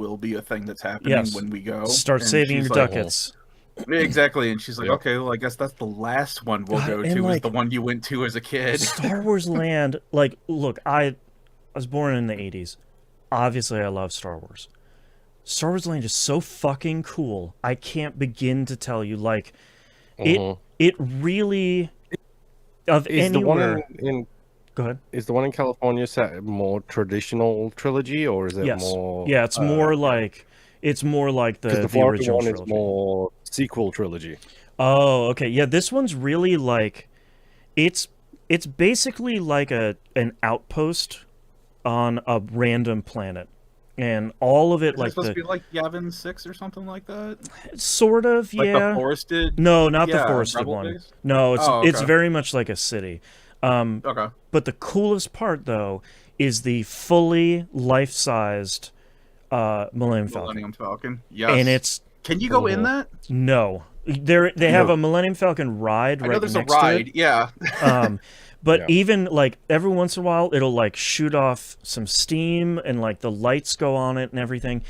will be a thing that's happening when we go. Start And saving your she's like, ducats. Exactly, and she's like, okay, well, I guess that's the last one we'll God, go and to, is like the one you went to as a kid. Star Wars Land, like, look, I was born in the 80s. Obviously, I love Star Wars. Star Wars Land is so fucking cool. I can't begin to tell you. Like, it really of Is anywhere. the one in Go ahead. is the one in California set more traditional trilogy, or is it Yes. more? Yeah, it's more like Because the the Florida original one is trilogy. more sequel trilogy. Oh, okay. Yeah, this one's really like it's it's basically like an outpost on a random planet. And all of it Is it like supposed the to be like Yavin 6 or something like that? sort of, Like the yeah. forested? No, not the Yeah, forested Rebel one. Base? No, Oh, it's okay. very much like a city. Okay. But the coolest part though is the fully life-sized Millennium Falcon. Millennium Falcon. And Yes. it's Can you go in that? no. They have a Millennium Falcon ride I know right there's a next to ride, it. yeah. But Yeah. even like every once in a while it'll like shoot off some steam and like the lights go on it and everything.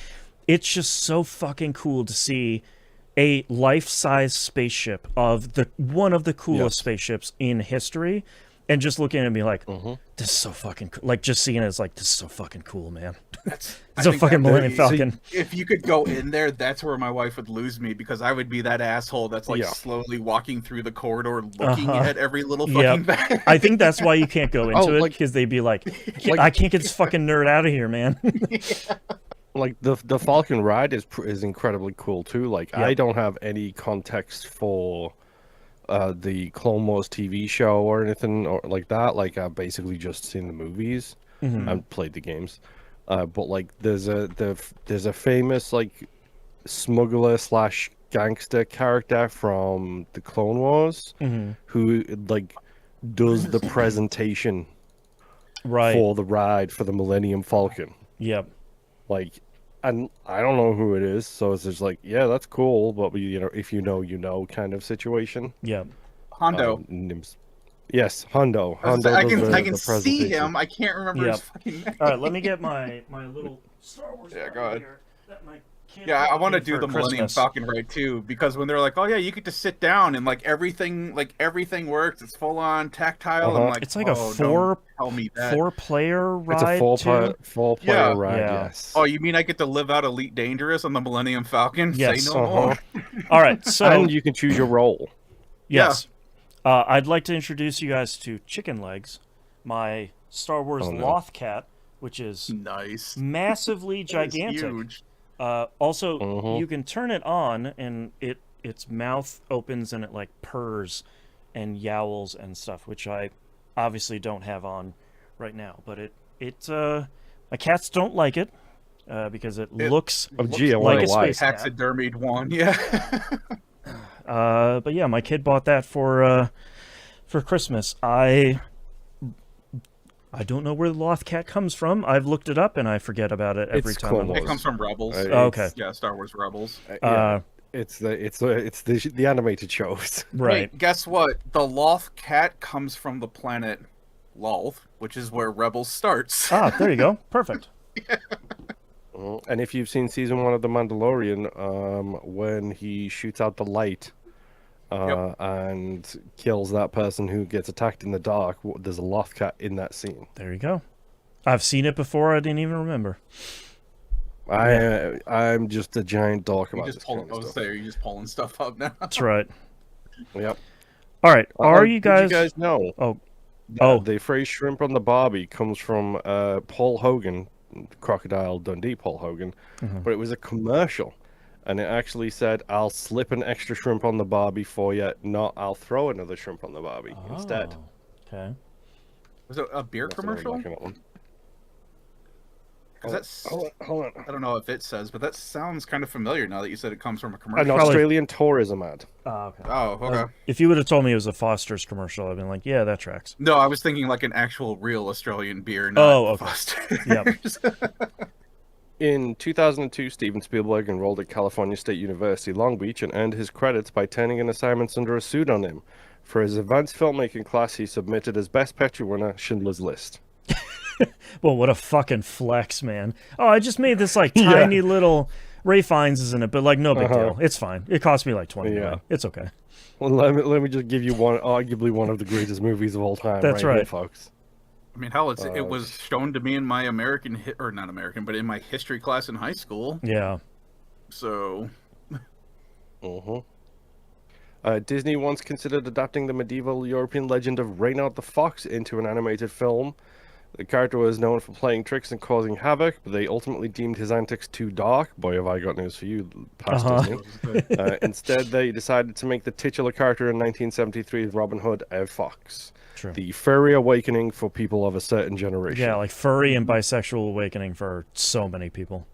It's just so fucking cool to see a life-size spaceship of the one of the coolest spaceships in history, and just looking at it and be like, this is so fucking cool. Like just seeing it is like, this is so fucking cool, man. It's a fucking Millennium Falcon. If you could go in there, that's where my wife would lose me, because I would be that asshole that's like slowly walking through the corridor looking at every little fucking thing. I think that's why you can't go into it, because they'd be like, I can't get this fucking nerd out of here, man. Like the Falcon ride is incredibly cool too. Like I don't have any context for the Clone Wars TV show or anything or like that. Like I've basically just seen the movies and played the games. But like there's a famous like smuggler slash gangster character from the Clone Wars who like does the presentation for the ride for the Millennium Falcon. Yep. Like, and I don't know who it is, so it's just like, yeah, that's cool, but if you know, kind of situation. Yeah. Hondo. Yes, Hondo. I can see him. I can't remember his fucking name. All right, let me get my little Star Wars. Yeah, go ahead. Here that my kid I want to bought me do for the Millennium Christmas. Falcon ride too, because when they're like, "Oh yeah, you get to sit down and like everything works. It's full on tactile." I'm like, it's like a tell me that. 4-player ride. It's a four player ride. Yeah. Yes. Oh, you mean I get to live out Elite Dangerous on the Millennium Falcon? Yes. Say no more. All right, so and you can choose your role. Yes. I'd like to introduce you guys to Chicken Legs, my Star Wars Loth cat, which is nice, massively gigantic. Huge. Also, you can turn it on, and its mouth opens and it like purrs and yowls and stuff, which I obviously don't have on right now. But my cats don't like it because it looks like a space cat. Taxidermied one, yeah. But yeah, my kid bought that for Christmas. I don't know where the Loth cat comes from. I've looked it up and I forget about it every time. It comes from Rebels. Okay. Yeah, Star Wars Rebels. It's the animated shows. Right. Hey, guess what? The Loth cat comes from the planet Loth, which is where Rebels starts. There you go. Perfect. And if you've seen season 1 of The Mandalorian, when he shoots out the light and kills that person who gets attacked in the dark, there's a Loth cat in that scene. There you go. I've seen it before. I didn't even remember. I'm just a giant dork about this kind of stuff. You're just pulling stuff up now. That's right. Yep. All right. Are you guys? Did you guys know? The phrase "shrimp on the Barbie" comes from Paul Hogan, Crocodile Dundee Paul Hogan, but it was a commercial, and it actually said, "I'll slip an extra shrimp on the Barbie for you, not I'll throw another shrimp on the Barbie instead." Okay. Was it a beer commercial? Hold on. I don't know if it says, but that sounds kind of familiar now that you said it comes from a commercial. An Australian tourism ad. Okay. Oh, okay. If you would have told me it was a Foster's commercial, I'd been like, yeah, that tracks. No, I was thinking like an actual real Australian beer, not Foster. Yep. In 2002, Steven Spielberg enrolled at California State University, Long Beach, and earned his credits by turning in assignments under a pseudonym. For his advanced filmmaking class, he submitted as Best Picture winner Schindler's List. Well, what a fucking flex, man. Oh, I just made this like tiny little Ray Fiennes is in it, but like no big deal. It's fine. It cost me like 20 million. It's okay. Well, let me just give you arguably one of the greatest movies of all time. That's right, here, folks. I mean, hell, it was shown to me in my not American, but in my history class in high school. Yeah. So. Disney once considered adapting the medieval European legend of Reynard the Fox into an animated film. The character was known for playing tricks and causing havoc, but they ultimately deemed his antics too dark. Boy, have I got news for you, past Disney. Instead, they decided to make the titular character in 1973's Robin Hood a fox. True. The furry awakening for people of a certain generation. Yeah, like furry and bisexual awakening for so many people.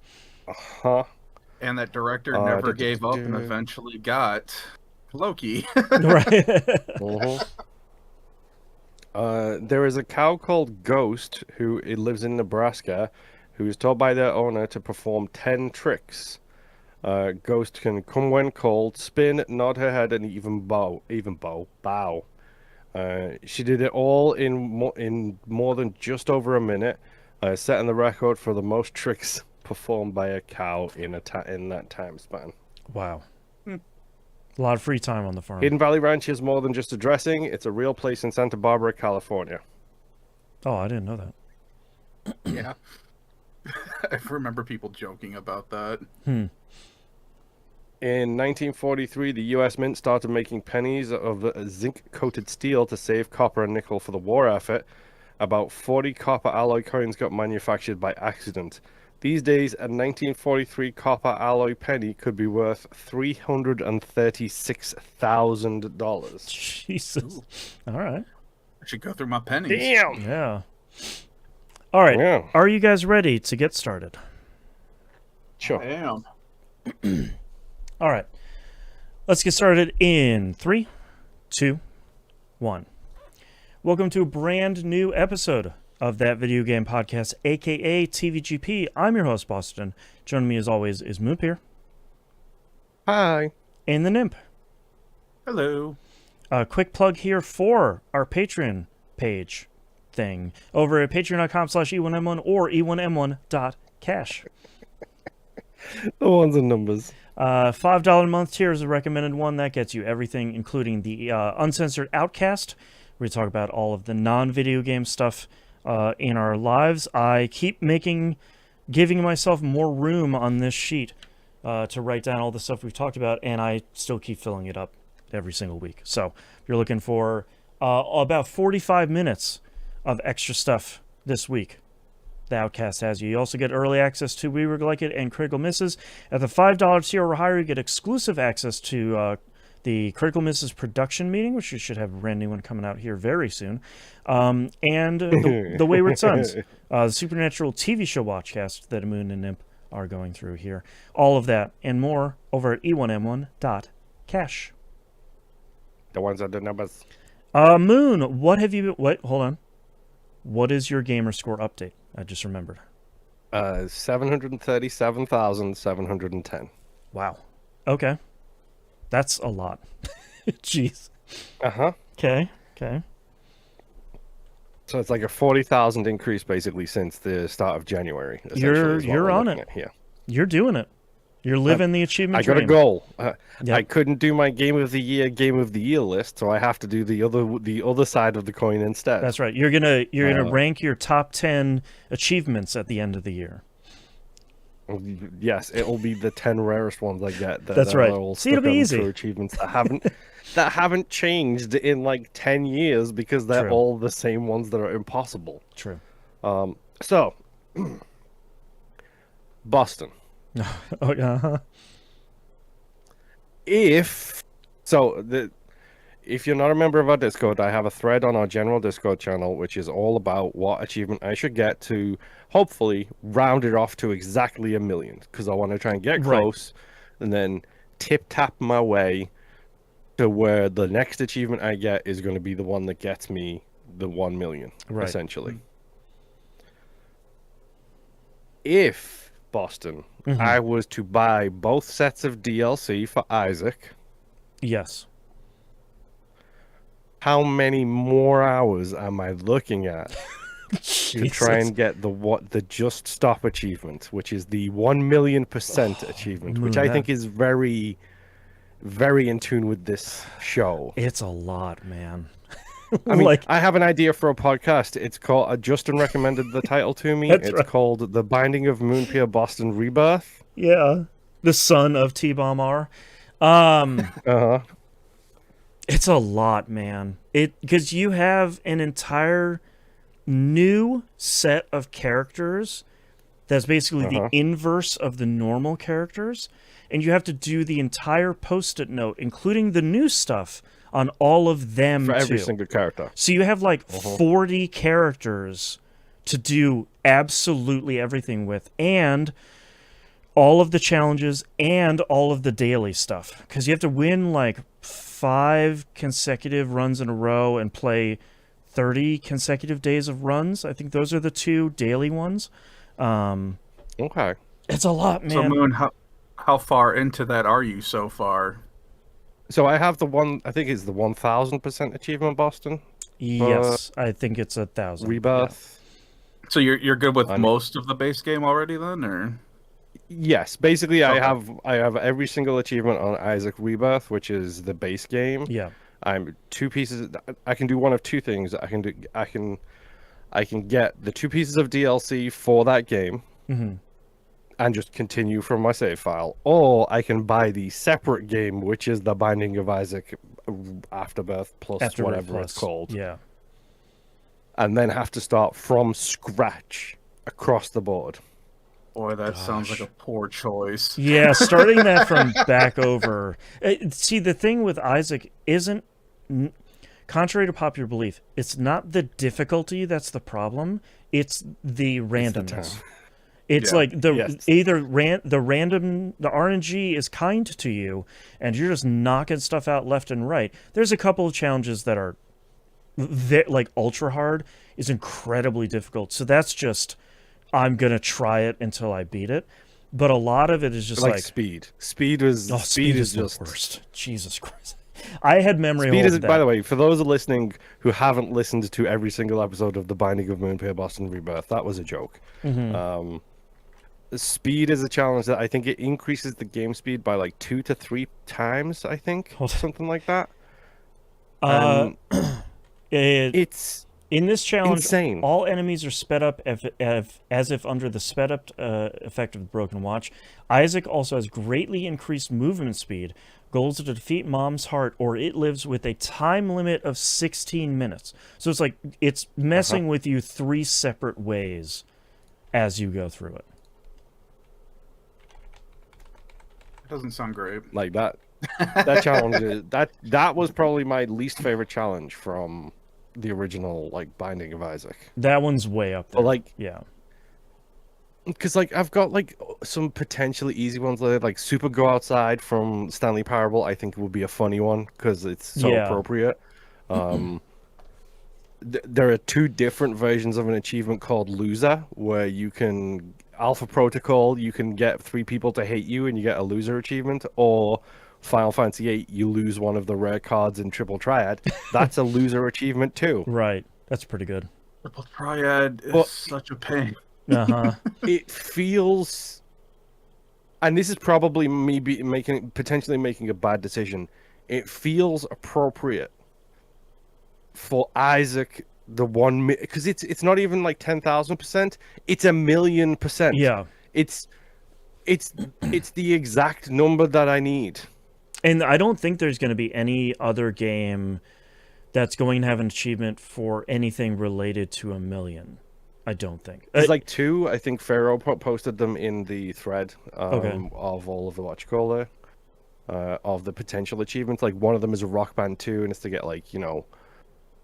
And that director never gave up and eventually got Loki. Right. There is a cow called Ghost who lives in Nebraska, who is told by their owner to perform 10 tricks. Ghost can come when called, spin, nod her head, and even bow. She did it all in more than just over a minute, setting the record for the most tricks performed by a cow in that time span. Wow. A lot of free time on the farm. Hidden Valley Ranch is more than just a dressing. It's a real place in Santa Barbara, California. Oh, I didn't know that. Yeah. I remember people joking about that. In 1943, the U.S. Mint started making pennies of zinc-coated steel to save copper and nickel for the war effort. About 40 copper alloy coins got manufactured by accident. These days, a 1943 copper alloy penny could be worth $336,000. Jesus. All right. I should go through my pennies. Damn. Yeah. All right. Yeah. Are you guys ready to get started? Sure. I am. All right. Let's get started in 3, 2, 1. Welcome to a brand new episode of That Video Game Podcast, aka TVGP. I'm your host, Boston. Joining me as always is Moop here. Hi. And the Nymph. Hello. A quick plug here for our Patreon page thing over at patreon.com/E1M1 or E1M1.cash. The ones and numbers. $5 a month tier is a recommended one. That gets you everything, including the uncensored Outcast. We talk about all of the non-video game stuff in our lives. I keep giving myself more room on this sheet to write down all the stuff we've talked about, and I still keep filling it up every single week. So if you're looking for about 45 minutes of extra stuff this week, the Outcast has you. You also get early access to We Were Like It and Critical Misses. At the $5 tier or higher, you get exclusive access to the Critical Misses production meeting, which we should have a brand new one coming out here very soon, and the Wayward Sons, the Supernatural TV show watchcast that Moon and Imp are going through here. All of that and more over at E1M1.cash. The ones are the numbers. Moon, what have you... Wait, hold on. What is your gamer score update? I just remembered. 737,710. Wow. Okay. That's a lot. Jeez. Okay. So it's like a 40,000 increase basically since the start of January. You're on it. Here. You're doing it. You're living the achievement dream. I got a goal. I couldn't do my Game of the Year list, so I have to do the other side of the coin instead. That's right. You're gonna rank your top 10 achievements at the end of the year. Yes, it will be the 10 rarest ones I get. That's right. See, it'll be easy. Achievements that haven't changed in like 10 years because they're all the same ones that are impossible. True. So, Boston. Oh yeah. If you're not a member of our Discord, I have a thread on our general Discord channel, which is all about what achievement I should get to hopefully round it off to exactly 1 million. Because I want to try and get close and then tap my way to where the next achievement I get is going to be the one that gets me the 1 million, essentially. If Boston, I was to buy both sets of DLC for Isaac. Yes. How many more hours am I looking at to try and get the Just Stop achievement, which is the 1,000,000% achievement, which I think is very, very in tune with this show. It's a lot, man. I mean, I have an idea for a podcast. It's called, Justin recommended the title to me. It's called The Binding of Moonpia Boston Rebirth. Yeah. The son of T-Bomb R. It's a lot, man. Because you have an entire new set of characters that's basically the inverse of the normal characters, and you have to do the entire post-it note, including the new stuff, on all of them for every single character. So you have like 40 characters to do absolutely everything with, and all of the challenges and all of the daily stuff, because you have to win like 5 consecutive runs in a row and play 30 consecutive days of runs. I think those are the 2 daily ones. Okay. It's a lot, man. So Moon, how far into that are you so far? So I have the one, I think it's the 1,000% achievement, Boston. Yes, I think it's 1,000. Rebirth. Yeah. So you're good with most of the base game already then, or? Yes, basically I have every single achievement on Isaac Rebirth, which is the base game. Yeah. I'm 2 pieces. I can do one of 2 things. I can get the 2 pieces of DLC for that game. And just continue from my save file, or I can buy the separate game, which is the Binding of Isaac Afterbirth plus whatever it's called. Yeah, and then have to start from scratch across the board. Boy, that sounds like a poor choice. Yeah, starting that from back over. See, the thing with Isaac isn't, contrary to popular belief, it's not the difficulty that's the problem. It's the randomness. It's like the RNG is kind to you, and you're just knocking stuff out left and right. There's a couple of challenges that are like ultra hard is incredibly difficult. So that's just, I'm gonna try it until I beat it. But a lot of it is just like speed. Speed is just the worst. Jesus Christ. I had memory Speed holes. By the way, for those listening who haven't listened to every single episode of The Binding of Moonpia Boston Rebirth, that was a joke. Speed is a challenge that I think it increases the game speed by like 2 to 3 times, I think. Something like that. It's in this challenge, insane. All enemies are sped up as if under the sped up effect of the Broken Watch. Isaac also has greatly increased movement speed. Goals are to defeat Mom's Heart, or it lives with a time limit of 16 minutes. So it's like it's messing with you 3 separate ways as you go through it. Doesn't sound great. Like that challenge that was probably my least favorite challenge from the original like Binding of Isaac. That one's way up there. But like, yeah, because like I've got like some potentially easy ones like Super Go Outside from Stanley Parable. I think would be a funny one because it's so appropriate. There are 2 different versions of an achievement called Loser, where you can Alpha Protocol, you can get 3 people to hate you and you get a loser achievement, or Final Fantasy VIII, you lose one of the rare cards in Triple Triad. That's a loser achievement too. Right. That's pretty good. Triple Triad is such a pain. It feels, and this is probably me potentially making a bad decision. It feels appropriate for Isaac, the one, because it's not even like 10,000%. It's 1,000,000%. Yeah, it's the exact number that I need. And I don't think there's going to be any other game that's going to have an achievement for anything related to 1,000,000. I don't think. There's like 2. I think Pharaoh posted them in the thread of all of the what you call there, of the potential achievements. Like one of them is a Rock Band 2, and it's to get like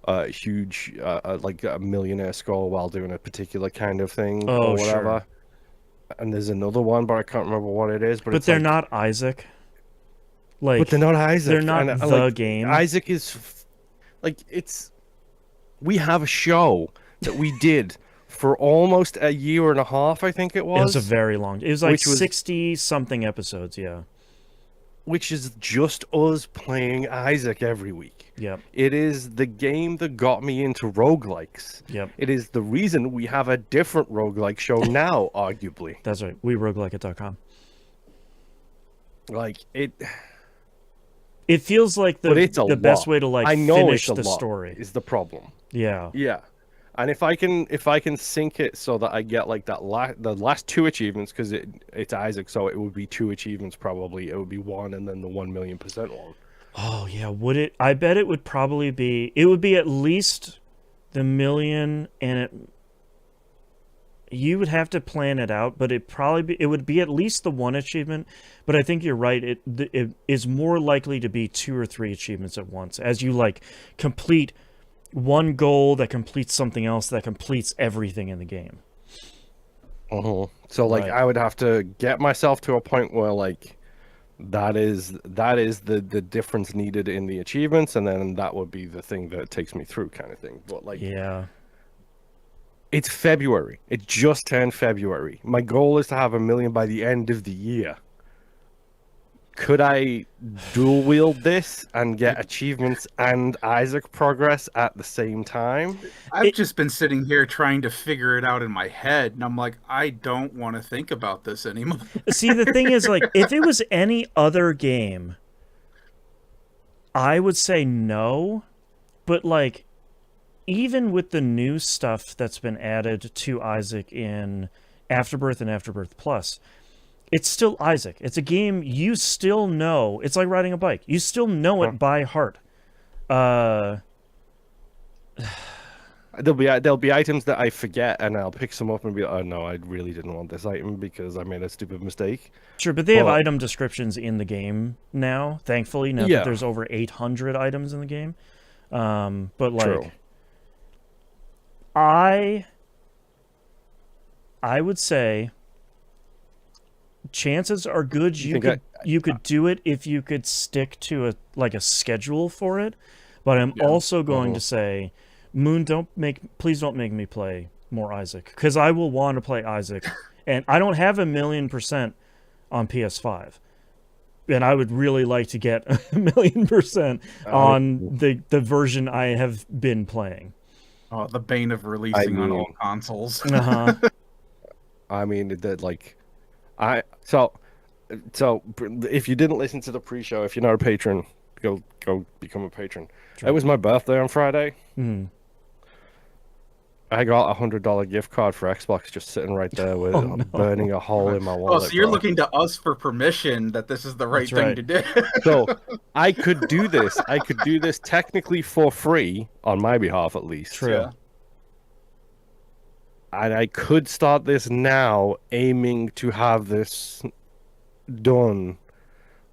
a huge like a millionaire score while doing a particular kind of thing or whatever. Sure. And there's another one, but I can't remember what it is. But they're not Isaac. Like, but they're not Isaac. They're not the game. Isaac is like we have a show that we did for almost a year and a half. I think it was. It was a very long. It was like 60 something episodes. Yeah. Which is just us playing Isaac every week. Yep. It is the game that got me into roguelikes. Yep. It is the reason we have a different roguelike show now, arguably. That's right. WeRoguelikeIt.com. Like it. It feels like the best way to like finish the story is the problem. Yeah. Yeah. And if I can sync it so that I get like the last 2 achievements, because it's Isaac, so it would be 2 achievements probably. It would be 1 and then the 1,000,000% one. Oh yeah, would it? I bet it would probably be. It would be at least the million, and you would have to plan it out, but it would be at least the 1 achievement. But I think you're right. It is more likely to be 2 or 3 achievements at once, as you like complete one goal that completes something else that completes everything in the game. So like, right. I would have to get myself to a point where like that is the difference needed in the achievements, and then that would be the thing that takes me through, kind of thing. But like, yeah, it's February. It just turned February. My goal is to have 1,000,000 by the end of the year. Could I dual wield this and get achievements and Isaac progress at the same time? I've just been sitting here trying to figure it out in my head, and I'm like, I don't want to think about this anymore. See, the thing is, like, if it was any other game, I would say no, but like, even with the new stuff that's been added to Isaac in Afterbirth and Afterbirth Plus, it's still Isaac. It's a game you still know. It's like riding a bike. You still know it by heart. There'll be items that I forget, and I'll pick some up and be like, oh no, I really didn't want this item because I made a stupid mistake. Sure, but they have item descriptions in the game now, thankfully, now that there's over 800 items in the game. But like, true. I would say chances are good you could do it if you could stick to a schedule for it. But I'm also going to say, Moon, please don't make me play more Isaac, because I will want to play Isaac, and I don't have 1,000,000% on PS5, and I would really like to get 1,000,000% on the version I have been playing. Oh, the bane of releasing on all consoles. I mean, that like. So if you didn't listen to the pre-show, if you're not a patron, go become a patron. Sure. It was my birthday on Friday. Mm. I got $100 gift card for Xbox just sitting right there with burning a hole in my wallet. Oh, so you're looking to us for permission that this is the right thing to do. So I could do this. I could do this technically for free on my behalf, at least. True. Yeah. And I could start this now, aiming to have this done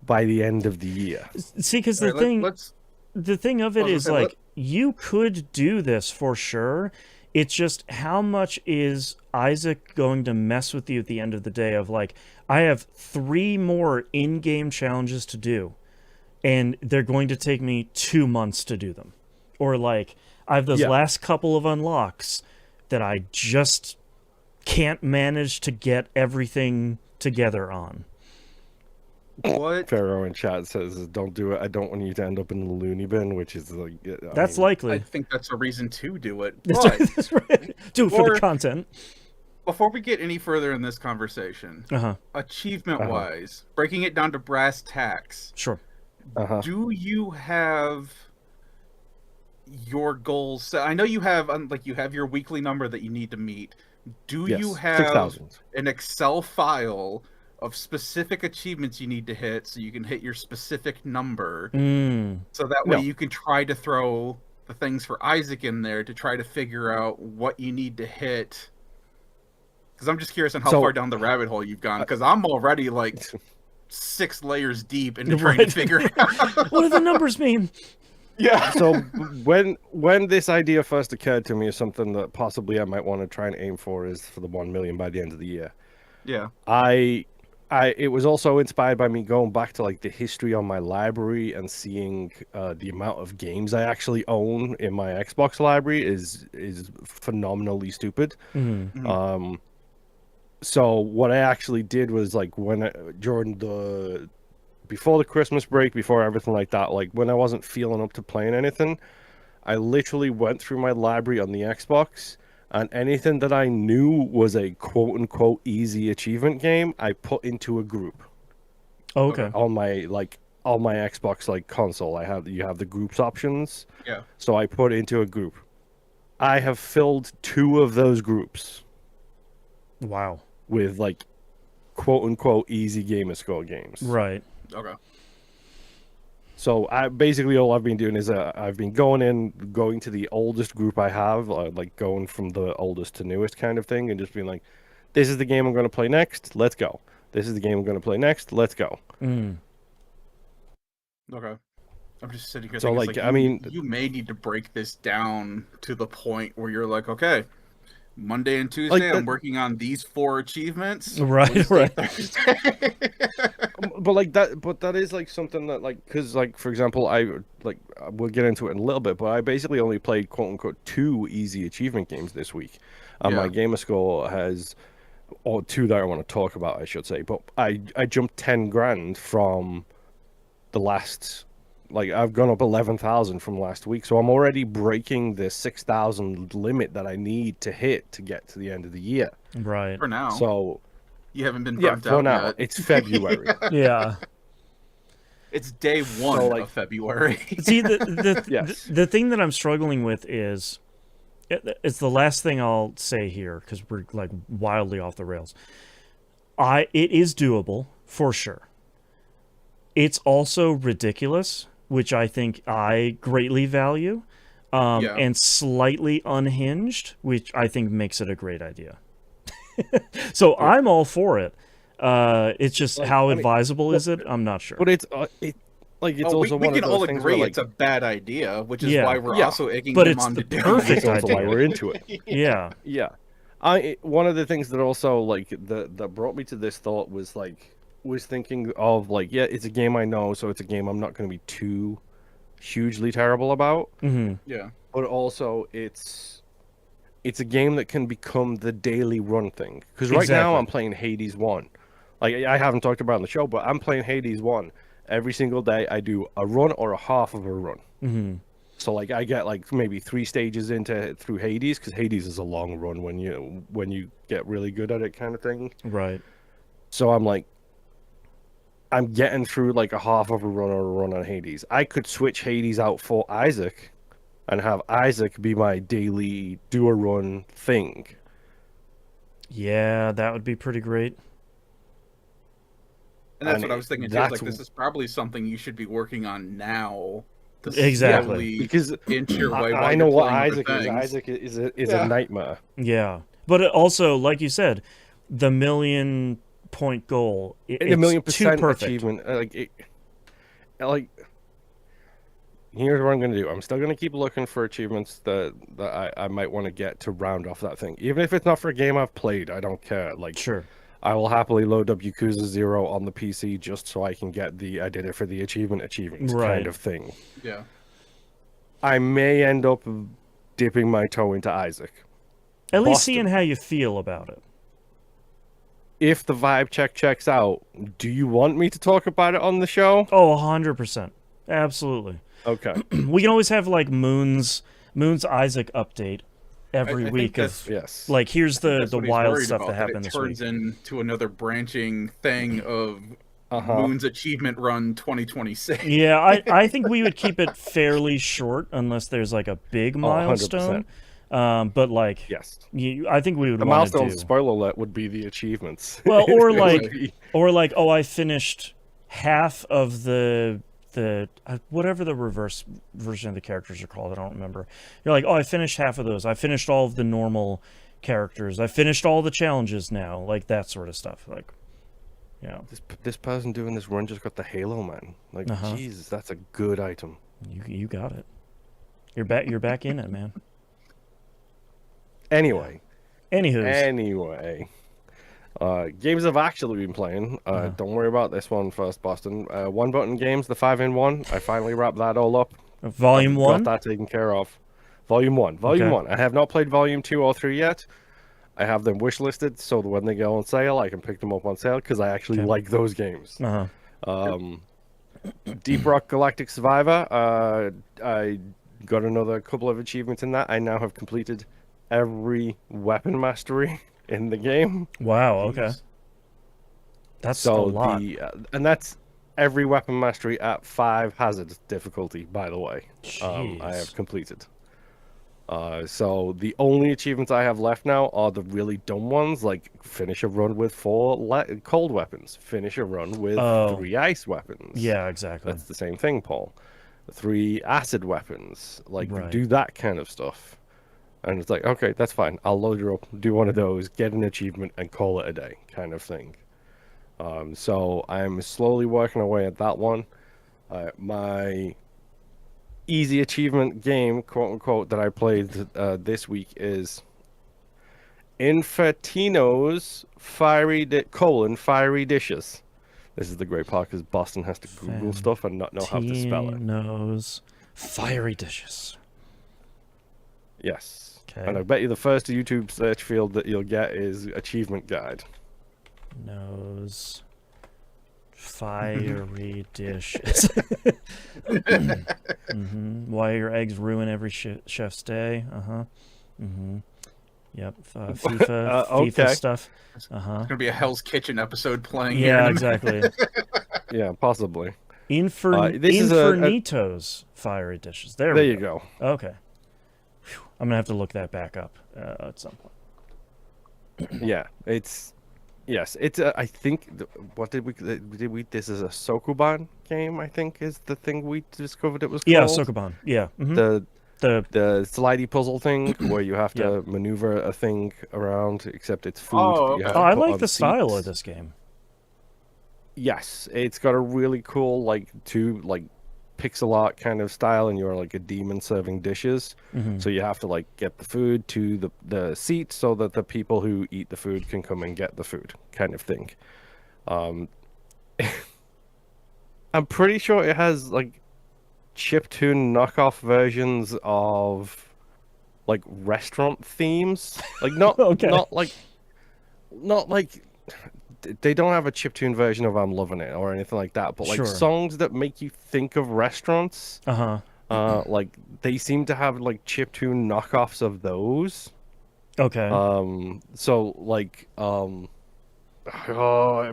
by the end of the year. See, because the thing of it is, like, you could do this for sure. It's just, how much is Isaac going to mess with you at the end of the day of, like, I have 3 more in-game challenges to do, and they're going to take me 2 months to do them. Or, like, I have those last couple of unlocks that I just can't manage to get everything together on. What? Pharaoh in chat says, don't do it. I don't want you to end up in the loony bin, which is like... That's likely. I think that's a reason to do it. That's right. Do it for the content. Before we get any further in this conversation, achievement-wise, breaking it down to brass tacks. Sure. Do you have your goals set? I know you have, like, you have your weekly number that you need to meet. Do you have 6,000. An Excel file of specific achievements you need to hit so you can hit your specific number? So that way you can try to throw the things for Isaac in there to try to figure out what you need to hit. Because I'm just curious on how far down the rabbit hole you've gone, because I'm already like 6 layers deep into trying to figure it out. What do the numbers mean? Yeah. So when this idea first occurred to me, is something that possibly I might want to try and aim for is for the 1,000,000 by the end of the year. Yeah. It was also inspired by me going back to like the history on my library and seeing the amount of games I actually own in my Xbox library is phenomenally stupid. So what I actually did was, like, during the before the Christmas break, before everything like that, like when I wasn't feeling up to playing anything, I literally went through my library on the Xbox, and anything that I knew was a quote-unquote easy achievement game, I put into a group. Okay. On my Xbox like console, you have the groups options. Yeah. So I put into a group. I have filled 2 of those groups. Wow. With like quote-unquote easy gamer score games. Right. Okay. So basically all I've been doing is I've been going to the oldest group I have, like going from the oldest to newest kind of thing, and just being like, this is the game I'm going to play next, let's go. This is the game I'm going to play next, let's go. Okay. I'm just sitting here so thinking, like, I mean, you may need to break this down to the point where you're like, okay, Monday and Tuesday, I'm working on these 4 achievements. Right. But that is like something that like, because like for example, we'll get into it in a little bit, but I basically only played quote unquote 2 easy achievement games this week, and my gamer score has, or 2 that I want to talk about, I should say. But I jumped 10 grand from the last. Like, I've gone up 11,000 from last week, so I'm already breaking the 6,000 limit that I need to hit to get to the end of the year. Right. For now. So you haven't been burnt out for now. yet. It's February. Yeah. It's day 1 of February. See, the thing that I'm struggling with is, it's the last thing I'll say here, because we're like wildly off the rails. It is doable, for sure. It's also ridiculous, which I think I greatly value, and slightly unhinged, which I think makes it a great idea. So I'm all for it. It's just how advisable is it? I'm not sure. But it's also we one can of all those things agree where, like, it's a bad idea, which is why we're also egging but them it's on the to do it. perfect That's idea. why we're into it. Yeah. One of the things that also like that brought me to this thought was thinking of like, it's a game I know, so it's a game I'm not going to be too hugely terrible about. Mm-hmm. Yeah. But also it's a game that can become the daily run thing. Because right now I'm playing Hades 1. Like, I haven't talked about it on the show, but I'm playing Hades 1. Every single day I do a run or a half of a run. Mm-hmm. So like I get like maybe 3 stages through Hades, because Hades is a long run when you get really good at it kind of thing. Right. So I'm getting through like a half of a run or a run on Hades. I could switch Hades out for Isaac and have Isaac be my daily do a run thing. Yeah, that would be pretty great. And that's what I was thinking too. Like, this is probably something you should be working on now. To because inch your way I know what Isaac is. Isaac is a nightmare. Yeah, but also, like you said, the 1,000,000-point goal. It's the 1,000,000% too perfect. achievement. Here's what I'm going to do. I'm still going to keep looking for achievements that I might want to get to round off that thing. Even if it's not for a game I've played, I don't care. Like, sure. I will happily load up Yakuza 0 on the PC just so I can get the I did it for the achievement kind of thing. Yeah. I may end up dipping my toe into Isaac. At least seeing how you feel about it. If the vibe checks out, do you want me to talk about it on the show? Oh, 100%. Absolutely. Okay. We can always have like Moon's Isaac update every week of like, here's the wild stuff that happened this week. It turns into another branching thing of Moon's achievement run 2026. Yeah, I think we would keep it fairly short unless there's like a big milestone. But like, I think we would. The milestone, spoiler alert, would be the achievements. Well, or like, oh, I finished half of the whatever the reverse version of the characters are called. I don't remember. You're like, oh, I finished half of those. I finished all of the normal characters. I finished all the challenges now. Like that sort of stuff. Like, yeah. This person doing this run just got the Halo man. Like, Jesus, that's a good item. You got it. You're back in it, man. Anyway. Games I've actually been playing. Don't worry about this one first, Boston. One button games, the 5-in-1. I finally wrapped that all up. Volume 1? Got that taken care of. Volume 1. Volume 1. I have not played Volume 2 or 3 yet. I have them wishlisted so that when they go on sale, I can pick them up on sale because I actually like those games. Deep Rock Galactic Survivor. I got another couple of achievements in that. I now have completed every weapon mastery in the game. Wow. Okay. Jeez. That's a lot. And that's every weapon mastery at 5 hazard difficulty, by the way. I have completed. So the only achievements I have left now are the really dumb ones, like finish a run with 4 cold weapons, finish a run with 3 ice weapons. Yeah, exactly. That's the same thing, Paul. 3 acid weapons, like Right. do that kind of stuff. And it's like, okay, that's fine. I'll load her up, do one of those, get an achievement, and call it a day, kind of thing. So I'm slowly working away at that one. My easy achievement game, quote unquote, that I played this week is Infenitos fiery dishes. This is the great part because Boston has to Google stuff and not know how to spell it. Infenitos fiery dishes. Yes. Okay. And I bet you the first YouTube search field that you'll get is achievement guide. Nose fiery dishes. Why your eggs ruin every chef's day. Yep. FIFA okay. stuff. It's gonna be a Hell's Kitchen episode playing. Yeah, here. exactly. Yeah, possibly. Infenitos fiery dishes. There you go. Okay. Whew. I'm gonna have to look that back up at some point. Yeah, it's I think what did we this is a Sokoban game, I think is the thing we discovered it was called. Yeah, Sokoban. Yeah. The slidey puzzle thing where you have to maneuver a thing around, except it's food. Oh, okay. I like the style of this game. Yes, it's got a really cool pixel art kind of style, and you're like a demon serving dishes. So you have to get the food to the seat so that the people who eat the food can come and get the food, kind of thing. I'm pretty sure it has chiptune knockoff versions of restaurant themes, not Okay. not like they don't have a chiptune version of I'm Loving It or anything like that, but Sure. songs that make you think of restaurants. They seem to have chiptune knockoffs of those. Okay. I'm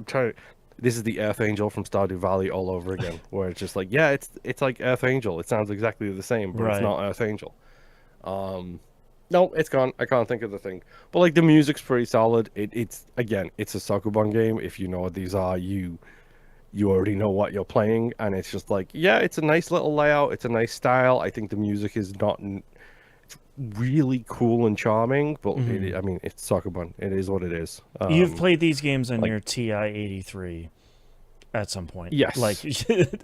trying. This is the Earth Angel from Stardew Valley all over again, where it's just it's like Earth Angel. It sounds exactly the same, but it's not Earth Angel. No, it's gone. I can't think of the thing. But the music's pretty solid. It's a Sokoban game. If you know what these are, you already know what you're playing, and it's just it's a nice little layout. It's a nice style. I think the music is not. It's really cool and charming, but it's Sokoban. It is what it is. You've played these games on your TI-83 at some point. Yes.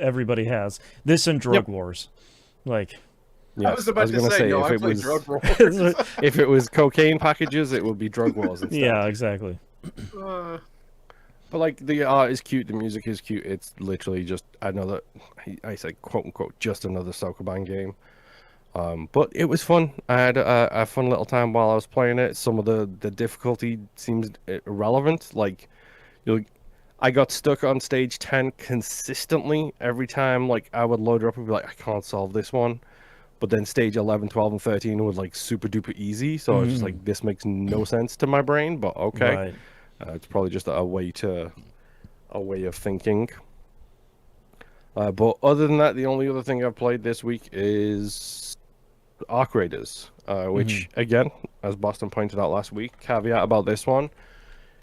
Everybody has. This and Drug Wars. Yes, I was about to say, no, I played Drug Wars. If it was cocaine packages, it would be Drug Wars instead. Yeah, exactly. But the art is cute, the music is cute. It's literally just another, I say quote unquote, just another Sokoban game. But it was fun. I had a fun little time while I was playing it. Some of the difficulty seems irrelevant. I got stuck on stage 10 consistently every time. I would load her up and be like, I can't solve this one. But then stage 11, 12, and 13 was super duper easy. So I was just this makes no sense to my brain, but okay. Right. It's probably just a way of thinking. But other than that, the only other thing I've played this week is Arc Raiders, which again, as Boston pointed out last week, caveat about this one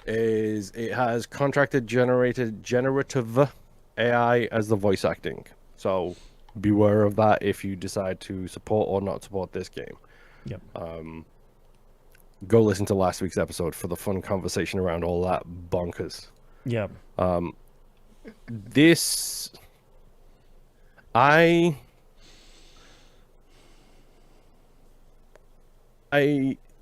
is it has contracted generative AI as the voice acting. So beware of that if you decide to support or not support this game. Yep. Go listen to last week's episode for the fun conversation around all that bonkers. Yep. This I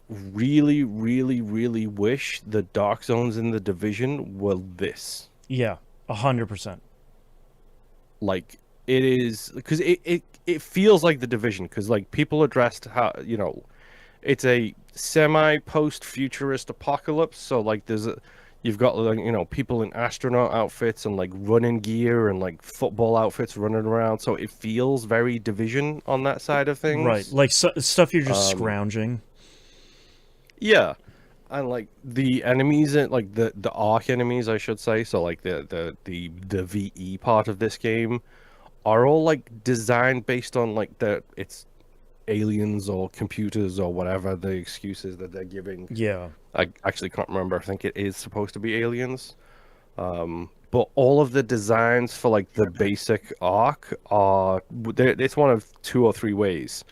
really, really, really wish the Dark Zones in the Division were this. Yeah, 100%. It is because it feels like the Division because people addressed how it's a semi post futurist apocalypse, so You've got like, you know, people in astronaut outfits and like running gear and like football outfits running around. So it feels very Division on that side of Right, things. like stuff you're just scrounging. Yeah, and like the enemies and like the arc enemies, I should say. So like the VE part of this game are all like designed based on like it's aliens or computers or whatever the excuses that they're giving. Yeah. I actually can't remember. I think it is supposed to be aliens. But all of the designs for like the basic arc are it's one of two or three ways.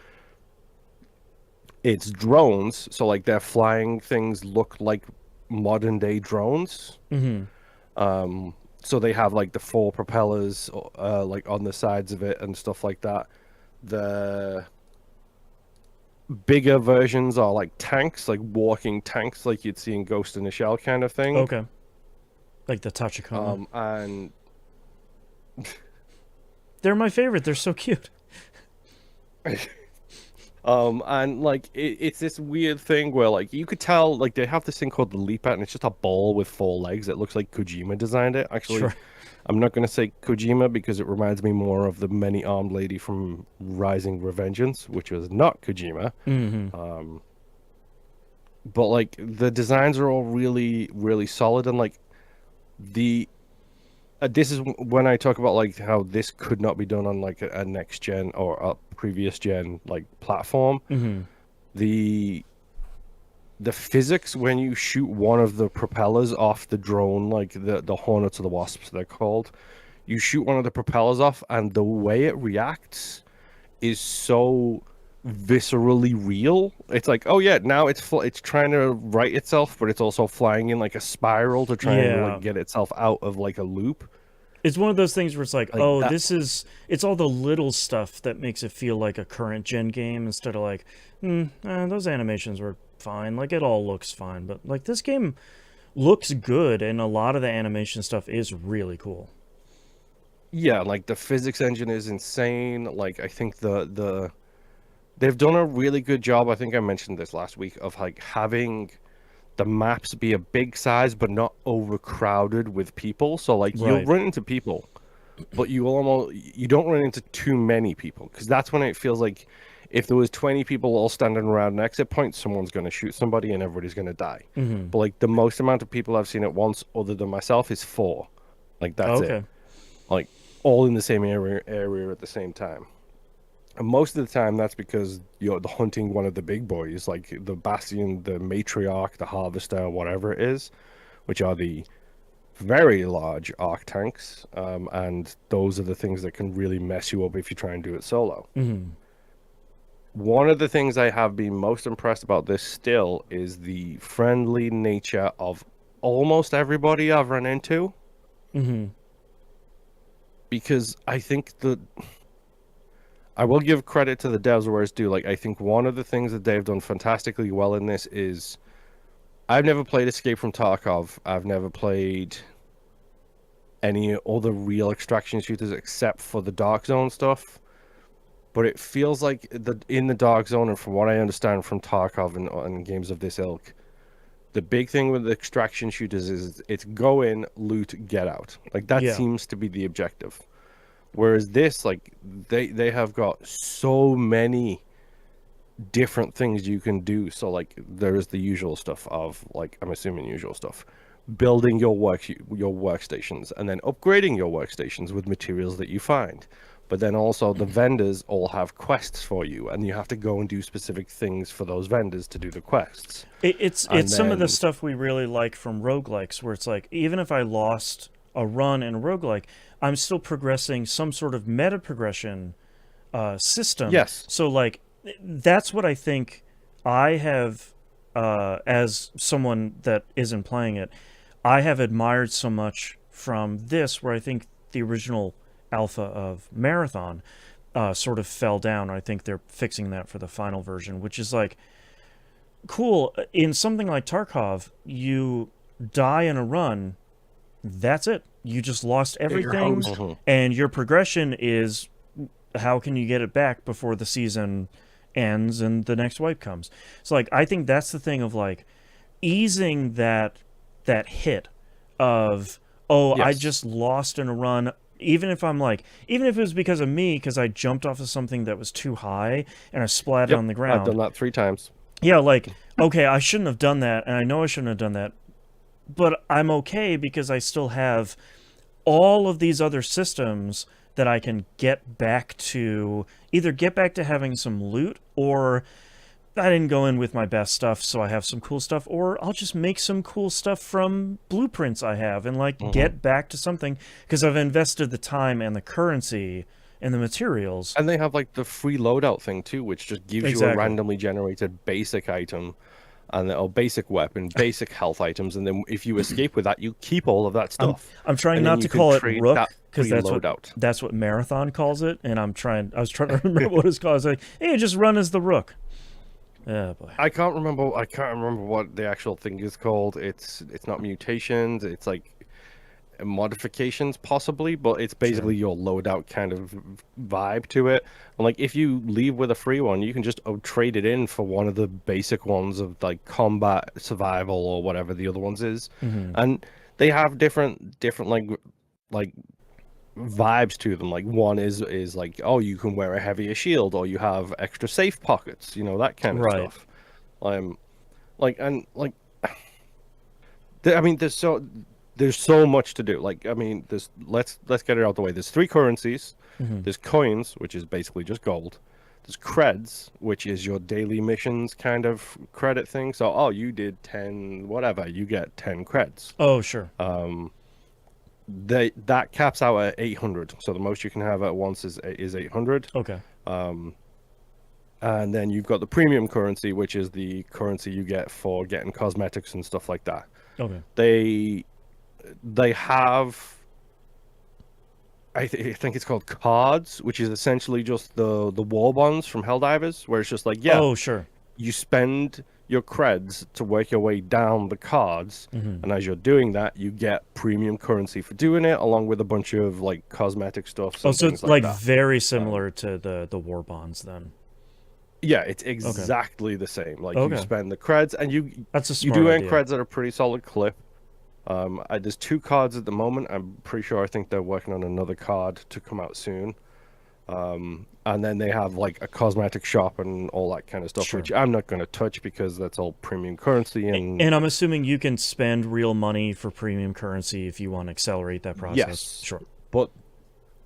It's drones, so like their flying things look like modern day drones. So they have like the four propellers like on the sides of it and stuff like that. The bigger versions are like tanks, like walking tanks, like you'd see in Ghost in the Shell kind of thing. Okay. Like the Tachikana. And they're my favorite. They're so cute. And like it's this weird thing where like you could tell like they have this thing called the leap out, and it's just a ball with four legs. It looks like Kojima designed it. Actually, Sure. I'm not going to say Kojima because it reminds me more of the many-armed lady from Rising Revengeance, which was not Kojima. But like the designs are all really, really solid, and like the this is when I talk about like how this could not be done on like a next gen or a previous gen like platform. The physics when you shoot one of the propellers off the drone, like the Hornets or the Wasps they're called, you shoot one of the propellers off, and the way it reacts is so viscerally real. It's like, oh yeah, now it's trying to right itself, but it's also flying in like a spiral to try and like get itself out of like a loop. It's one of those things where it's like oh, that... it's all the little stuff that makes it feel like a current gen game instead of like, those animations were fine. Like it all looks fine, but like this game looks good, and a lot of the animation stuff is really cool. Yeah, like the physics engine is insane. Like I think they've done a really good job. I think I mentioned this last week of like having the maps be a big size but not overcrowded with people. So like you'll run into people, but you don't run into too many people, because that's when it feels like if there was 20 people all standing around an exit point, someone's going to shoot somebody and everybody's going to die. But like the most amount of people I've seen at once other than myself is 4. Like that's it. Like all in the same area at the same time. And most of the time, that's because you're hunting one of the big boys, like the Bastion, the Matriarch, the Harvester, whatever it is, which are the very large Arc tanks. And those are the things that can really mess you up if you try and do it solo. One of the things I have been most impressed about this still is the friendly nature of almost everybody I've run into. Because I think I will give credit to the devs where it's due. Like, I think one of the things that they've done fantastically well in this is I've never played Escape from Tarkov. I've never played any other real extraction shooters except for the Dark Zone stuff. But it feels like in the Dark Zone, and from what I understand from Tarkov and games of this ilk, the big thing with the extraction shooters is it's go in, loot, get out. Like, that seems to be the objective. Whereas this, like, they have got so many different things you can do. So, like, there is the usual stuff of, like, I'm assuming usual stuff, building your workstations and then upgrading your workstations with materials that you find. But then also the vendors all have quests for you, and you have to go and do specific things for those vendors to do the quests. It's some of the stuff we really like from roguelikes, where it's like, even if I lost a run in a roguelike, I'm still progressing some sort of meta progression system. Yes. So like that's what I think I have as someone that isn't playing it, I have admired so much from this, where I think the original alpha of Marathon sort of fell down. I think they're fixing that for the final version, which is like cool. In something like Tarkov, you die in a run, that's it. You just lost everything, and your progression is how can you get it back before the season ends and the next wipe comes. So like I think that's the thing of like easing that hit of, oh, I Yes. just lost in a run. Even if it was because of me, because I jumped off of something that was too high and I splatted Yep. on the I've done ground. that 3 times. Yeah, like, okay, I shouldn't have done that, and I know I shouldn't have done that, but I'm okay because I still have all of these other systems that I can get back to, either get back to having some loot, or I didn't go in with my best stuff, so I have some cool stuff, or I'll just make some cool stuff from blueprints I have and like get back to something because I've invested the time and the currency and the materials. And they have like the free loadout thing too, which just gives you a randomly generated basic item and or basic weapon, basic health items, and then if you escape with that, you keep all of that stuff. I'm trying and not to call it Rook because loadout. That's what Marathon calls it, and I was trying to remember what it's called. I was like, hey, just run as the Rook. Oh boy. I can't remember what the actual thing is called. It's not mutations, it's like modifications possibly, but it's basically your loadout kind of vibe to it. And like if you leave with a free one, you can just trade it in for one of the basic ones of like combat, survival, or whatever the other ones is. And they have different like vibes to them. Like one is like, oh, you can wear a heavier shield, or you have extra safe pockets, that kind of stuff. I mean, there's so much to do. Like, I mean, let's get it out the way. There's 3 currencies. There's coins, which is basically just gold. There's creds, which is your daily missions kind of credit thing. So, oh, you did 10 whatever, you get 10 creds. Oh, sure. That caps out at 800. So the most you can have at once is 800. Okay. And then you've got the premium currency, which is the currency you get for getting cosmetics and stuff like that. Okay. They have, I think it's called cards, which is essentially just the war bonds from Helldivers, where it's just like, yeah, oh sure, you spend your creds to work your way down the cards, and as you're doing that, you get premium currency for doing it, along with a bunch of like cosmetic stuff. So it's like very similar to the war bonds then. Yeah, it's exactly the same. Like you spend the creds, and you do earn creds at a pretty solid clip. There's 2 cards at the moment. I'm pretty sure. I think they're working on another card to come out soon. And then they have like a cosmetic shop and all that kind of stuff, which I'm not going to touch because that's all premium currency. And I'm assuming you can spend real money for premium currency if you want to accelerate that process. Yes, sure.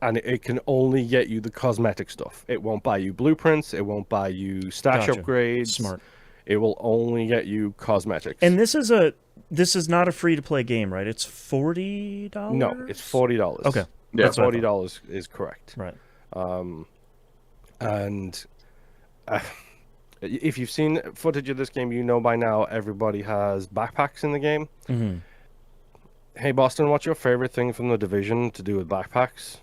And it can only get you the cosmetic stuff. It won't buy you blueprints. It won't buy you stash upgrades. Smart. It will only get you cosmetics. And this is not a free-to-play game, right? It's $40? No, it's $40. Okay. Yeah, that's $40 is correct. Right. And if you've seen footage of this game, you know by now everybody has backpacks in the game. Hey, Boston, what's your favorite thing from The Division to do with backpacks?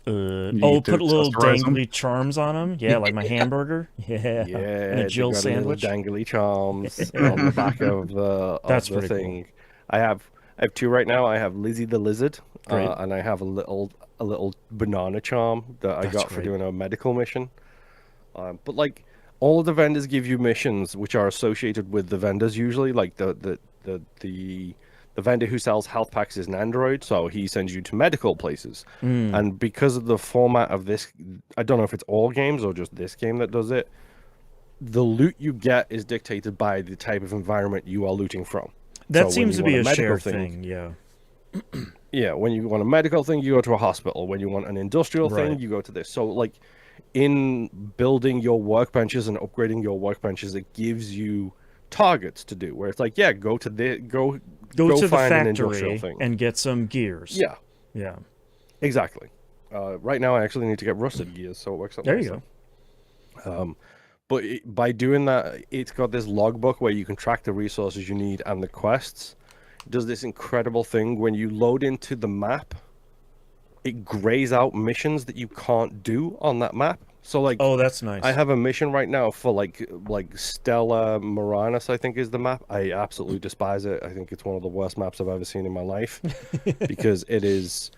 Put little dangly charms on them. Yeah, like my hamburger. Yeah, and a Jill sandwich. Dangly charms on the back of the thing. Cool. I have 2 right now. I have Lizzie the Lizard, and I have a little banana charm that I got for doing a medical mission. But like all of the vendors give you missions which are associated with the vendors usually. Like the vendor who sells health packs is an android, so he sends you to medical places. And because of the format of this, I don't know if it's all games or just this game that does it, the loot you get is dictated by the type of environment you are looting from. That seems to be a shared thing, yeah. Yeah, when you want a medical thing, you go to a hospital. When you want an industrial thing, you go to this. So, like, in building your workbenches and upgrading your workbenches, it gives you targets to do. Where it's like, yeah, go to the find an industrial thing and get some gears. Yeah, exactly. Right now, I actually need to get rusted gears, so it works out. There you go. But by doing that, it's got this logbook where you can track the resources you need and the quests. It does this incredible thing when you load into the map. It grays out missions that you can't do on that map. So like, oh, that's nice. I have a mission right now for like Stella Moranis, I think is the map. I absolutely despise it. I think it's one of the worst maps I've ever seen in my life because it's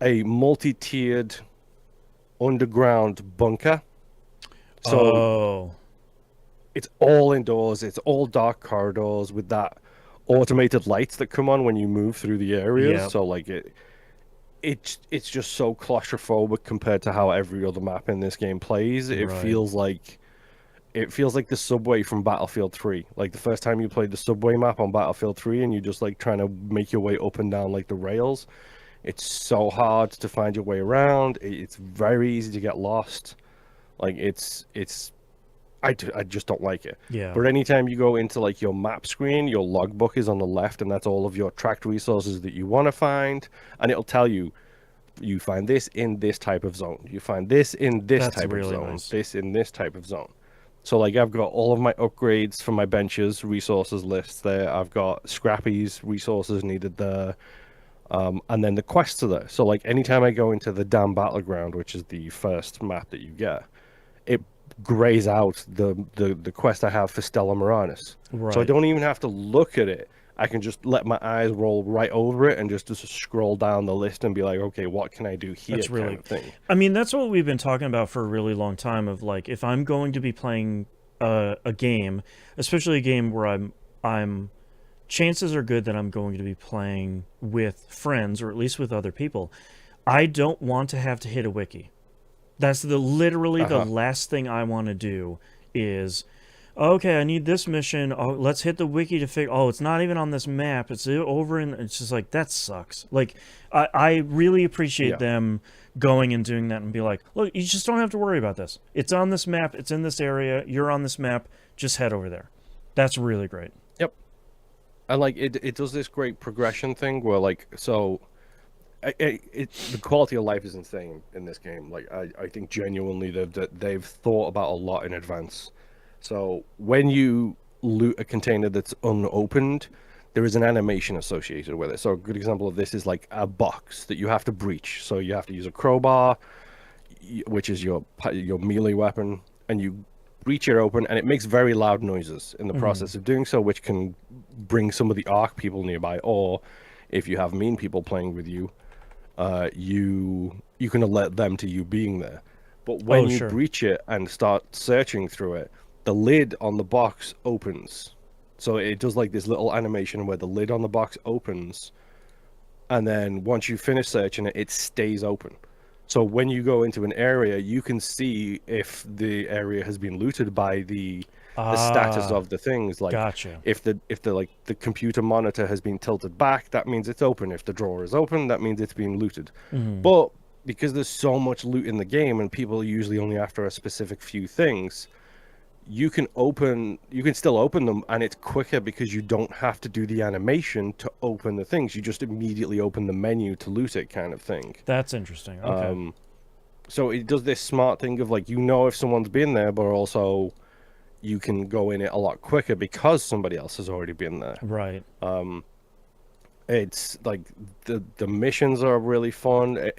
a multi-tiered underground bunker. So it's all indoors. It's all dark corridors with that automated lights that come on when you move through the areas. Yeah. So like it's just so claustrophobic compared to how every other map in this game plays. It Right. feels like the subway from Battlefield 3. Like the first time you played the subway map on Battlefield 3 and you just like trying to make your way up and down like the rails. It's so hard to find your way around. It's very easy to get lost. Like I just don't like it. Yeah. But anytime you go into like your map screen, your logbook is on the left and that's all of your tracked resources that you want to find, and it'll tell you find this in this type of zone. You find this in this That's type of really zone. nice. This in this type of zone. So like I've got all of my upgrades for my benches, resources lists there. I've got Scrappy's resources needed there. And then the quests are there. So like anytime I go into the Dam Battleground, which is the first map that you get, it grays out the quest I have for Stella Moranis. Right. So I don't even have to look at it. I can just let my eyes roll right over it and just scroll down the list and be like, okay, what can I do here? That's really kind of thing. I mean, that's what we've been talking about for a really long time. Of like, if I'm going to be playing a game, especially a game where I'm chances are good that I'm going to be playing with friends or at least with other people. I don't want to have to hit a wiki. That's literally the last thing I want to do is, okay, I need this mission. Oh, let's hit the wiki to figure. Oh, it's not even on this map. It's over, and it's just like that sucks. Like, I really appreciate them going and doing that and be like, look, you just don't have to worry about this. It's on this map. It's in this area. You're on this map. Just head over there. That's really great. Yep. And like it does this great progression thing where like so. The quality of life is insane in this game. Like I think genuinely they've thought about a lot in advance. So when you loot a container that's unopened, there is an animation associated with it. So a good example of this is like a box that you have to breach. So you have to use a crowbar, which is your melee weapon, and you breach it open, and it makes very loud noises in the process of doing so, which can bring some of the ARC people nearby, or if you have mean people playing with you, you can alert them to you being there. But when you breach it and start searching through it, the lid on the box opens. So it does like this little animation where the lid on the box opens, and then once you finish searching it, it stays open. So when you go into an area, you can see if the area has been looted by the status of the things. Like if the computer monitor has been tilted back, that means it's open. If the drawer is open, that means it's been looted. But because there's so much loot in the game and people are usually only after a specific few things, you can still open them, and it's quicker because you don't have to do the animation to open the things. You just immediately open the menu to loot it, kind of thing. That's interesting. Okay. So it does this smart thing of like, if someone's been there, but also you can go in it a lot quicker because somebody else has already been there. Right. It's like the missions are really fun.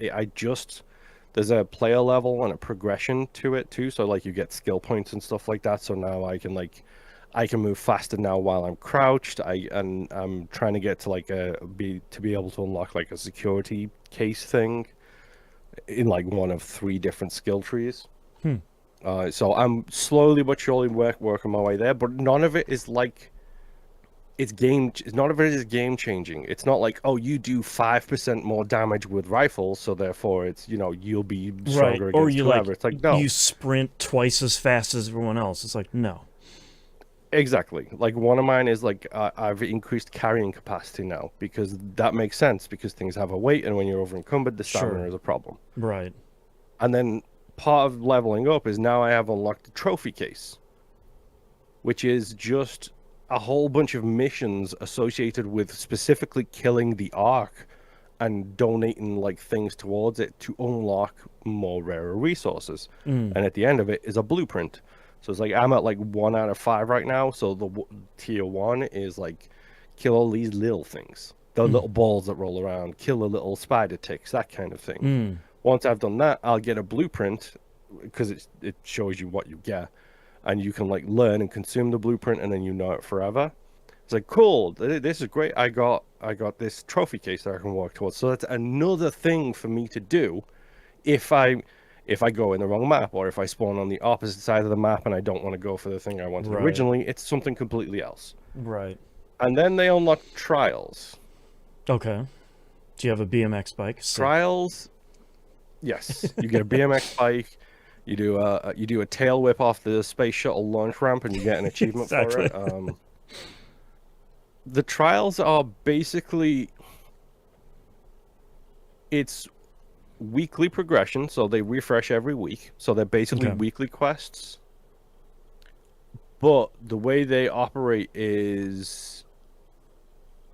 There's a player level and a progression to it too. So like you get skill points and stuff like that. So now I can move faster now while I'm crouched. I'm trying to get to like be able to unlock like a security case thing in like one of 3 different skill trees. So I'm slowly but surely working my way there, but none of it is like none of it is game changing. It's not like, oh, you do 5% more damage with rifles, so therefore it's you'll be stronger against or you whoever. It's like, no, you sprint twice as fast as everyone else. It's like, no. Exactly. Like one of mine is like I've increased carrying capacity now because that makes sense because things have a weight, and when you're over encumbered, the stamina is a problem. Right. And then part of leveling up is now I have unlocked the trophy case, which is just a whole bunch of missions associated with specifically killing the Ark and donating like things towards it to unlock more rarer resources. And at the end of it is a blueprint. So it's like I'm at like 1 out of 5 right now. So the tier 1 is like kill all these little things, the little balls that roll around, kill the little spider ticks, that kind of thing. Once I've done that, I'll get a blueprint because it shows you what you get. And you can like learn and consume the blueprint, and then you know it forever. It's like, cool, this is great. I got this trophy case that I can work towards. So that's another thing for me to do if I go in the wrong map, or if I spawn on the opposite side of the map and I don't want to go for the thing I wanted originally. It's something completely else. Right. And then they unlock trials. Okay. Do you have a BMX bike? Sick. Trials, yes. You get a BMX bike. You do a tail whip off the space shuttle launch ramp, and you get an achievement for it. The trials are basically, it's weekly progression, so they refresh every week. So they're basically weekly quests. But the way they operate is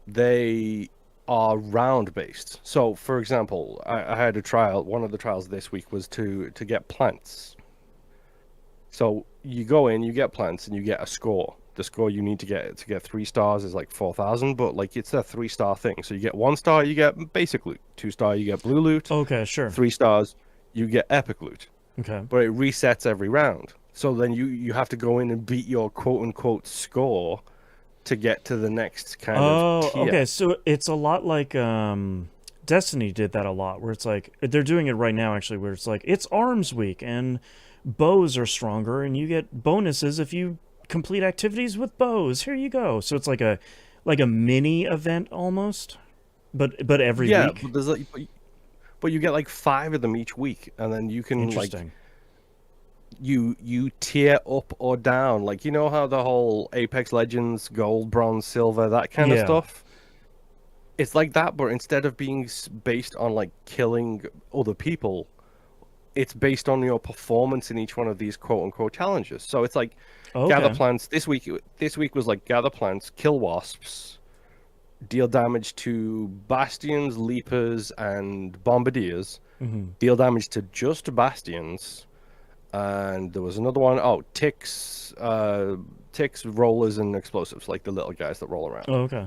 they are round based. So, for example, I had a trial. One of the trials this week was to get plants. So you go in, you get plants, and you get a score. The score you need to get 3 stars is like 4,000, but like it's a 3-star thing. So you get 1 star, you get basic loot. 2 star, you get blue loot. Okay, sure. 3 stars, you get epic loot. Okay. But it resets every round. So then you have to go in and beat your quote unquote score to get to the next kind of tier. Okay, so it's a lot like Destiny did that a lot, where it's like they're doing it right now actually, where it's like it's arms week and bows are stronger and you get bonuses if you complete activities with bows. Here you go. So it's like a mini event almost, but every week. Yeah, but there's but you get like 5 of them each week, and then you can like you tier up or down. Like, you know how the whole Apex Legends gold, bronze, silver, that kind of stuff. It's like that, but instead of being based on like killing other people, it's based on your performance in each one of these quote unquote challenges. So it's like gather plants. This week was like gather plants, kill wasps, deal damage to bastions, leapers, and bombardiers. Deal damage to just bastions. And there was another one. Oh, ticks, rollers, and explosives, like the little guys that roll around. Oh, okay.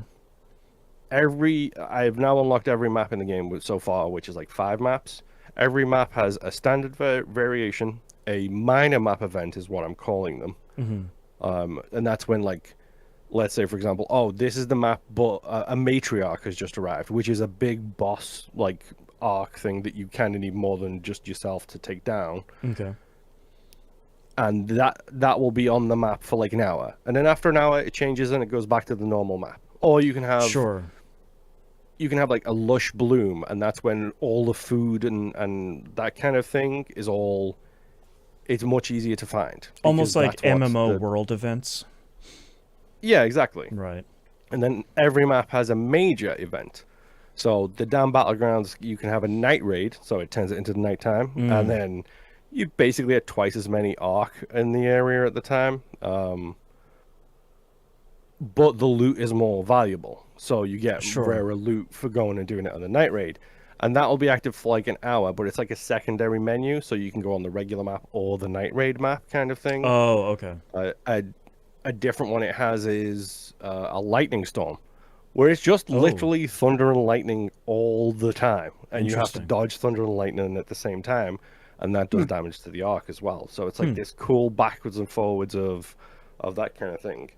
I've now unlocked every map in the game so far, which is like 5 maps. Every map has a standard variation. A minor map event is what I'm calling them. And that's when, like, let's say, for example, oh, this is the map, but a matriarch has just arrived, which is a big boss, like, arc thing that you kind of need more than just yourself to take down. Okay. And that will be on the map for like an hour, and then after an hour it changes and it goes back to the normal map. Or you can have you can have like a lush bloom, and that's when all the food and that kind of thing is all, it's much easier to find, almost like MMO world events. Yeah, exactly. Right. And then every map has a major event. So the damn battlegrounds, you can have a night raid, so it turns it into the nighttime, and then you basically had twice as many arc in the area at the time. But the loot is more valuable, so you get rarer loot for going and doing it on the night raid. And that will be active for like an hour, but it's like a secondary menu, so you can go on the regular map or the night raid map kind of thing. Oh, okay. A different one it has is a lightning storm, where it's just literally thunder and lightning all the time, and you have to dodge thunder and lightning at the same time. And that does damage to the arc as well. So it's like this cool backwards and forwards of that kind of thing.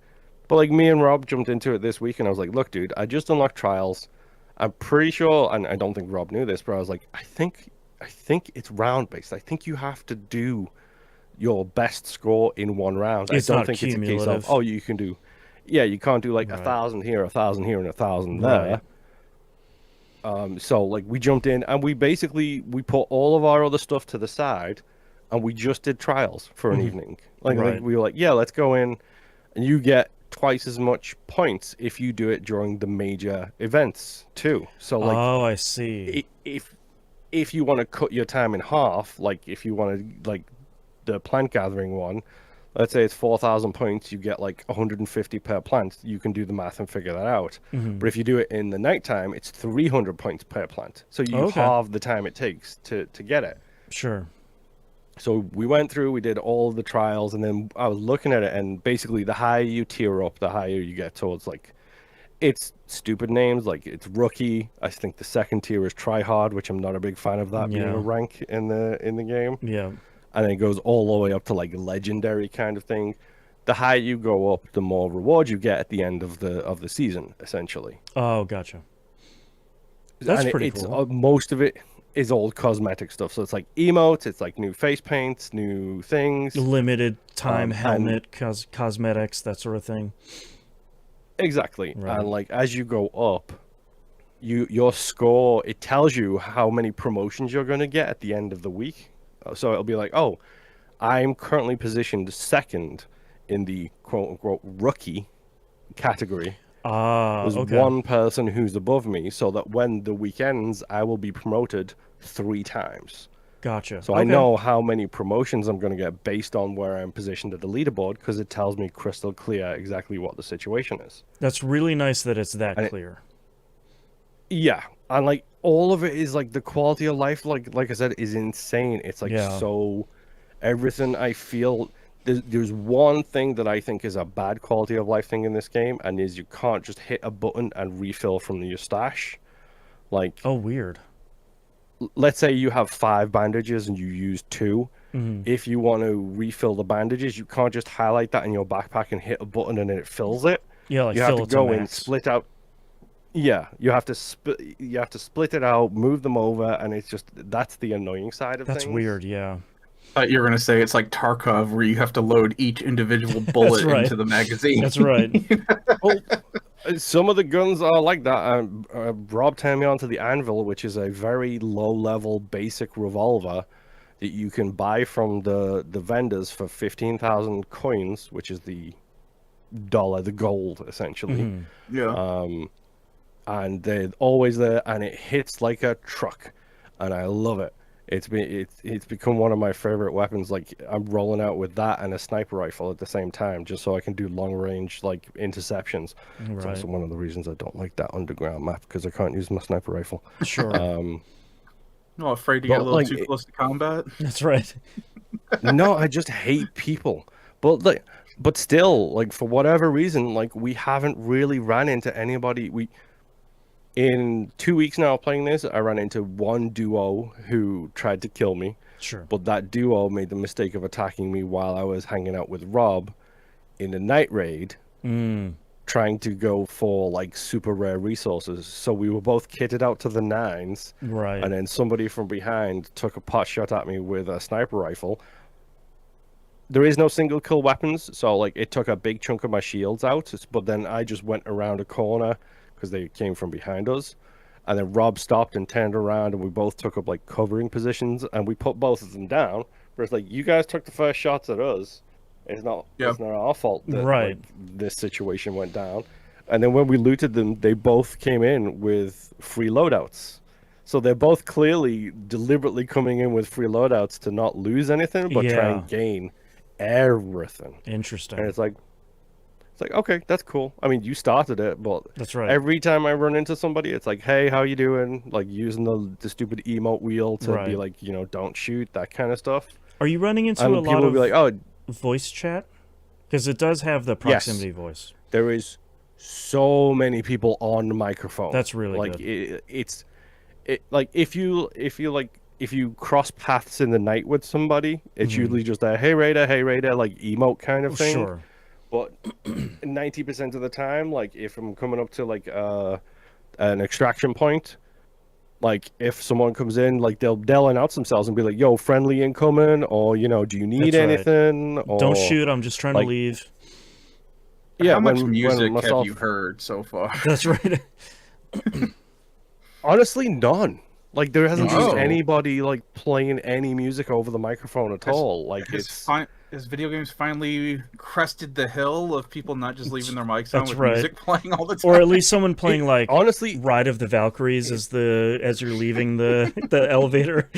But like me and Rob jumped into it this week, and I was like, look, dude, I just unlocked trials. I'm pretty sure, and I don't think Rob knew this, but I was like, I think it's round based. I think you have to do your best score in one round. It's I don't not think cumulative. It's a case of, you can do, you can't do like 1,000 here, 1,000 here, and 1,000 there. Right. So like we jumped in and we put all of our other stuff to the side, and we just did trials for an evening. Like we were like, let's go in, and you get twice as much points if you do it during the major events too. So like, I see. If you want to cut your time in half, like if you want to, like the plant gathering one, let's say it's 4,000 points, you get like 150 per plant. You can do the math and figure that out. But if you do it in the nighttime, it's 300 points per plant. So you halve the time it takes to get it. Sure. So we went through, we did all the trials, and then I was looking at it, and basically the higher you tier up, the higher you get towards, like, it's stupid names, like it's rookie. I think the second tier is try hard, which I'm not a big fan of that being a rank in the game. Yeah. And then it goes all the way up to like legendary kind of thing. The higher you go up, the more reward you get at the end of the season, essentially. Oh, gotcha. That's pretty cool. Most of it is old cosmetic stuff. So it's like emotes, it's like new face paints, new things. Limited time helmet, cosmetics, that sort of thing. Exactly. Right. And like as you go up, your score, it tells you how many promotions you're going to get at the end of the week. So it'll be like, oh, I'm currently positioned second in the quote unquote rookie category. There's Okay. one person who's above me, so that when the week ends, I will be promoted 3 times. Gotcha. So I know how many promotions I'm going to get based on where I'm positioned at the leaderboard, because it tells me crystal clear exactly what the situation is. That's really nice that it's that clear. Yeah, and like all of it is like the quality of life, like I said, is insane. It's like so everything I feel. There's one thing that I think is a bad quality of life thing in this game, and is you can't just hit a button and refill from your stash. Like, oh, weird. Let's say you have 5 bandages and you use 2. If you want to refill the bandages, you can't just highlight that in your backpack and hit a button and it fills it. Yeah, like you have to go in, split out. Yeah, you have to split it out, move them over, and it's just that's the annoying side of things. That's weird, yeah. You're gonna say it's like Tarkov, where you have to load each individual bullet into the magazine. That's right. Well, some of the guns are like that. Rob turned me on to the Anvil, which is a very low-level basic revolver that you can buy from the vendors for 15,000 coins, which is the gold, essentially. Yeah. And they're always there, and it hits like a truck, and I love it. It's become one of my favorite weapons. Like, I'm rolling out with that and a sniper rifle at the same time, just so I can do long range like interceptions. Right. It's also one of the reasons I don't like that underground map, because I can't use my sniper rifle. Sure. Not afraid to get a little too close to combat. That's right. No, I just hate people. But still, like, for whatever reason, like, we haven't really ran into anybody. In 2 weeks now playing this, I ran into one duo who tried to kill me. Sure. But that duo made the mistake of attacking me while I was hanging out with Rob in a night raid, trying to go for like super rare resources. So we were both kitted out to the nines. Right. And then somebody from behind took a pot shot at me with a sniper rifle. There is no single kill weapons, so like it took a big chunk of my shields out. But then I just went around a corner, because they came from behind us, and then Rob stopped and turned around, and we both took up like covering positions, and we put both of them down. But it's like, you guys took the first shots at us. It's not our fault that like, this situation went down. And then when we looted them, they both came in with free loadouts. So they're both clearly deliberately coming in with free loadouts to not lose anything, but try and gain everything. Interesting. And it's like, okay, that's cool. I mean, you started it, but that's right. Every time I run into somebody, it's like, hey, how you doing? Like, using the stupid emote wheel to be like, don't shoot, that kind of stuff. Are you running into a lot of like, voice chat? Because it does have the proximity voice. There is so many people on the microphone. That's really like good. It's like if you cross paths in the night with somebody, it's usually just a hey Raider, like emote kind of thing. Sure. But 90% of the time, like if I'm coming up to like an extraction point, like if someone comes in, like they'll announce themselves and be like, "Yo, friendly incoming," or do you need anything? Or, don't shoot. I'm just trying to leave. Yeah. How much music have you heard so far? That's right. Honestly, none. Like there hasn't been anybody like playing any music over the microphone at all. Like Has video games finally crested the hill of people not just leaving their mics on with music playing all the time? Or at least someone playing like honestly Ride of the Valkyries as you're leaving the elevator.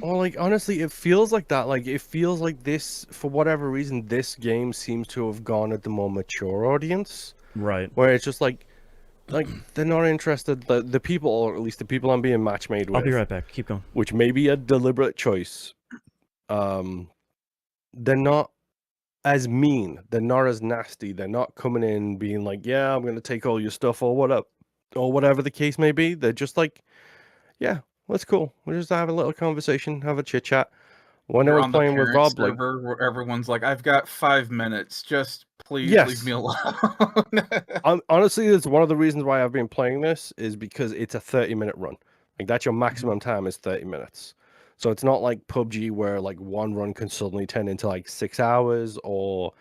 Well, like honestly, it feels like that. Like it feels like this, for whatever reason, this game seems to have gone at the more mature audience. Right. Where it's just like they're not interested. The people, or at least the people I'm being match made with. I'll be right back. Keep going. Which may be a deliberate choice. They're not as mean. They're not as nasty. They're not coming in being like, "Yeah, I'm gonna take all your stuff," or whatever the case may be. They're just like, "Yeah, that's cool. We'll just have a little conversation, have a chit chat." When I was playing with Rob, server, where everyone's like, "I've got 5 minutes. Just please leave me alone." Honestly, it's one of the reasons why I've been playing this is because it's a 30-minute run. Like that's your maximum time is 30 minutes. So it's not like PUBG where like one run can suddenly turn into like 6 hours, or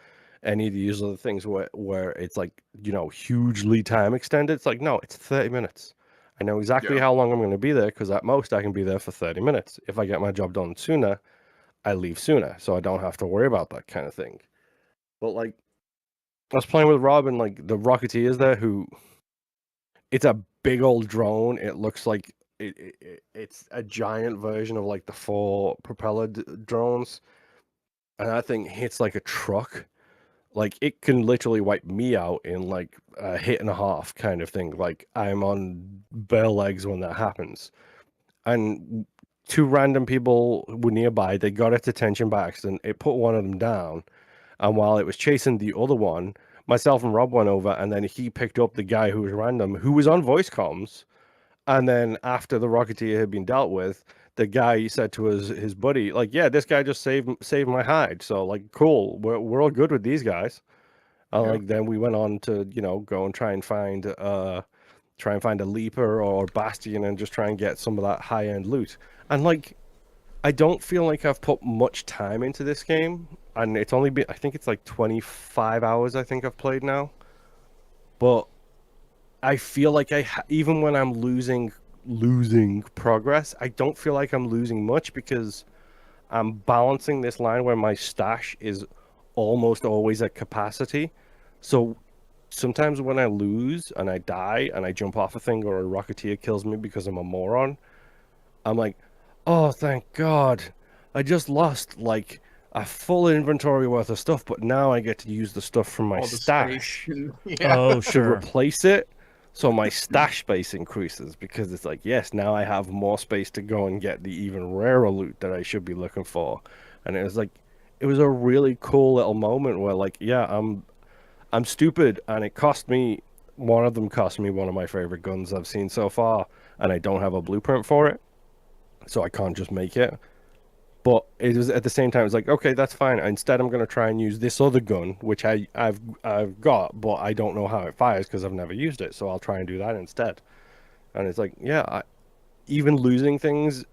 any of these other things where it's like, hugely time extended. It's like, no, it's 30 minutes. I know exactly how long I'm going to be there, because at most I can be there for 30 minutes. If I get my job done sooner, I leave sooner, so I don't have to worry about that kind of thing. But like, I was playing with Rob, and like the Rocketeer is there, who it's a big old drone. It looks like it's a giant version of like the 4 propeller drones, and that thing hits like a truck. Like, it can literally wipe me out in like a hit and a half kind of thing. Like, I'm on bare legs when that happens. And 2 random people were nearby. They got its attention by accident. It put one of them down. And while it was chasing the other one, myself and Rob went over, and then he picked up the guy who was random, who was on voice comms. And then after the Rocketeer had been dealt with, the guy said to his buddy, like, yeah, this guy just saved my hide. So like, cool, we're all good with these guys. Like, then we went on to, go and try and find a Leaper or Bastion, and just try and get some of that high end loot. And like, I don't feel like I've put much time into this game, and it's only been, I think it's like 25 hours I think I've played now. But I feel like even when I'm losing progress, I don't feel like I'm losing much, because I'm balancing this line where my stash is almost always at capacity. So sometimes when I lose and I die and I jump off a thing, or a Rocketeer kills me because I'm a moron, I'm like, oh, thank God. I just lost like a full inventory worth of stuff, but now I get to use the stuff from my stash Oh, to sure. replace it. So my stash space increases, because it's like, yes, now I have more space to go and get the even rarer loot that I should be looking for. And it was a really cool little moment where, like, yeah, I'm stupid, and one of them cost me one of my favorite guns I've seen so far, and I don't have a blueprint for it, so I can't just make it. But it was, at the same time, it's like, okay, that's fine. Instead, I'm going to try and use this other gun, which I've got, but I don't know how it fires because I've never used it. So I'll try and do that instead. And it's like, yeah, even losing things,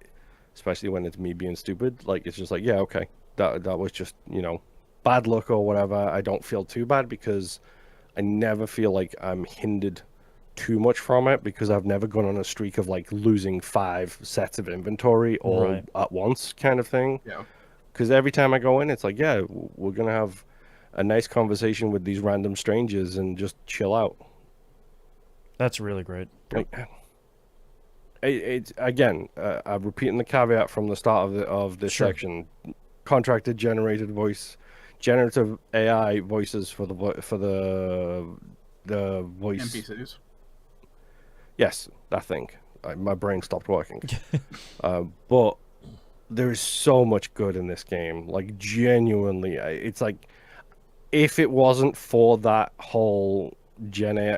especially when it's me being stupid, like, it's just like, yeah, okay, that was just, bad luck or whatever. I don't feel too bad, because I never feel like I'm hindered too much from it, because I've never gone on a streak of like losing 5 sets of inventory all at once kind of thing. Yeah. Because every time I go in, it's like, yeah, we're gonna have a nice conversation with these random strangers and just chill out. That's really great. Like, it's again, I'm repeating the caveat from the start of this section. Contracted generated voice, generative AI voices for the voice NPCs. Yes, that thing. My brain stopped working. But there's so much good in this game. Like, genuinely, it's like, if it wasn't for that whole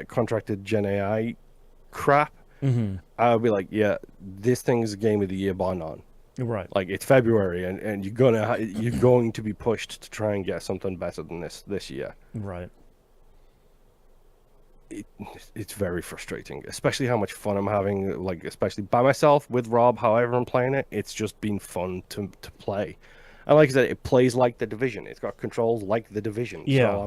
contracted Gen AI crap, I would be like, yeah, this thing's Game of the Year bar none. Right. Like, it's February, and you're going to be pushed to try and get something better than this year. Right. It's very frustrating, especially how much fun I'm having, like, especially by myself with Rob. However I'm playing it, it's just been fun to play. And like I said, it plays like The Division. It's got controls like The Division. Yeah. So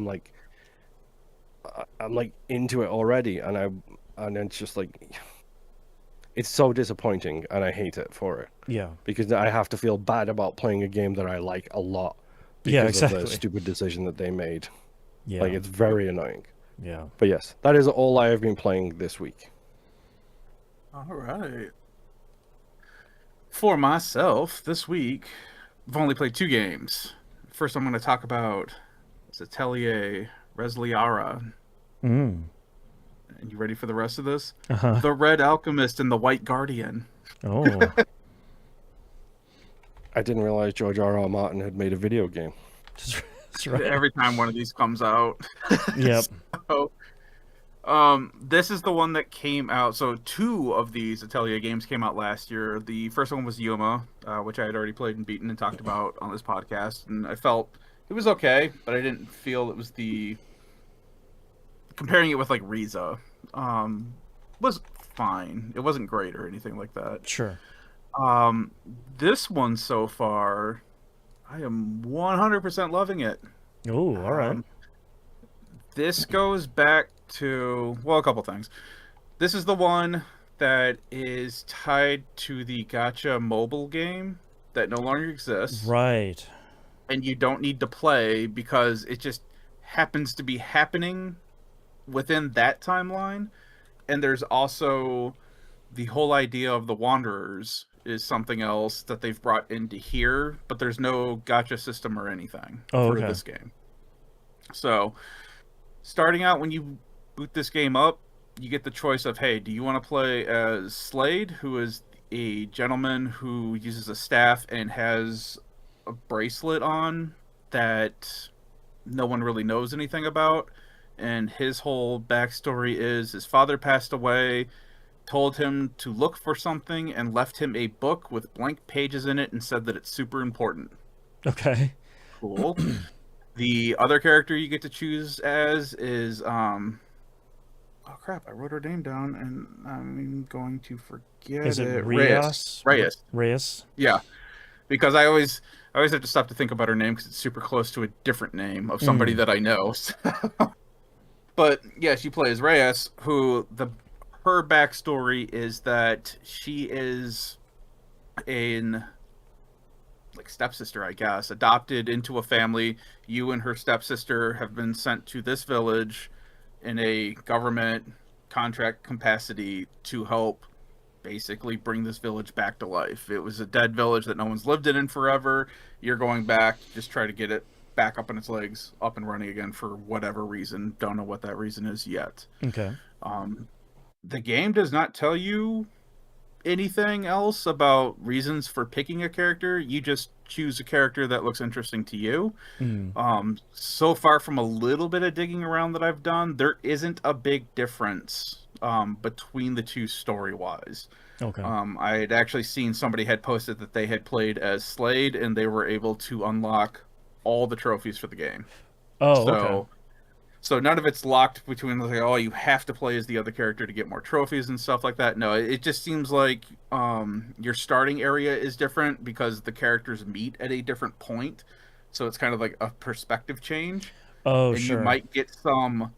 I'm like into it already, and it's just like, it's so disappointing, and I hate it for it. Yeah. Because I have to feel bad about playing a game that I like a lot because of the stupid decision that they made. Yeah. Like, it's very annoying. Yeah. But yes, that is all I have been playing this week. All right. For myself, this week, I've only played 2 games. First, I'm going to talk about Atelier, Resliara. And you ready for the rest of this? The Red Alchemist and the White Guardian. Oh. I didn't realize George R.R. Martin had made a video game. That's right. Every time one of these comes out. Yep. So, this is the one that came out. So 2 of these Atelier games came out last year. The first one was Yuma, which I had already played and beaten and talked about on this podcast. And I felt it was okay, but I didn't feel it was comparing it with like Riza, was fine. It wasn't great or anything like that. Sure. This one so far, I am 100% loving it. Oh, all right. This goes back to, well, a couple things. This is the one that is tied to the Gacha mobile game that no longer exists. Right. And you don't need to play because it just happens to be happening within that timeline. And there's also the whole idea of the Wanderers is something else that they've brought into here, but there's no gacha system or anything for this game. So, starting out when you boot this game up, you get the choice of, hey, do you want to play as Slade, who is a gentleman who uses a staff and has a bracelet on that no one really knows anything about, and his whole backstory is his father passed away, told him to look for something, and left him a book with blank pages in it and said that it's super important. Okay. Cool. The other character you get to choose as is oh crap, I wrote her name down and I'm going to forget is it. Reyes. Reyes? Yeah. Because I always have to stop to think about her name because it's super close to a different name of somebody that I know. But yeah, she plays Reyes, who her backstory is that she is an stepsister, I guess, adopted into a family. You and her stepsister have been sent to this village in a government contract capacity to help basically bring this village back to life. It was a dead village that no one's lived in forever. You're going back to just try to get it back up on its legs, up and running again for whatever reason. Don't know what that reason is yet. Okay. The game does not tell you anything else about reasons for picking a character. You just choose a character that looks interesting to you. So far, from a little bit of digging around that I've done, there isn't a big difference between the two story-wise. Okay. I had actually seen somebody had posted that they had played as Slade and they were able to unlock all the trophies for the game. Okay. So none of it's locked between like, oh, you have to play as the other character to get more trophies and stuff like that. No, it just seems like your starting area is different because the characters meet at a different point. So it's kind of like a perspective change. Oh, and sure. you might get some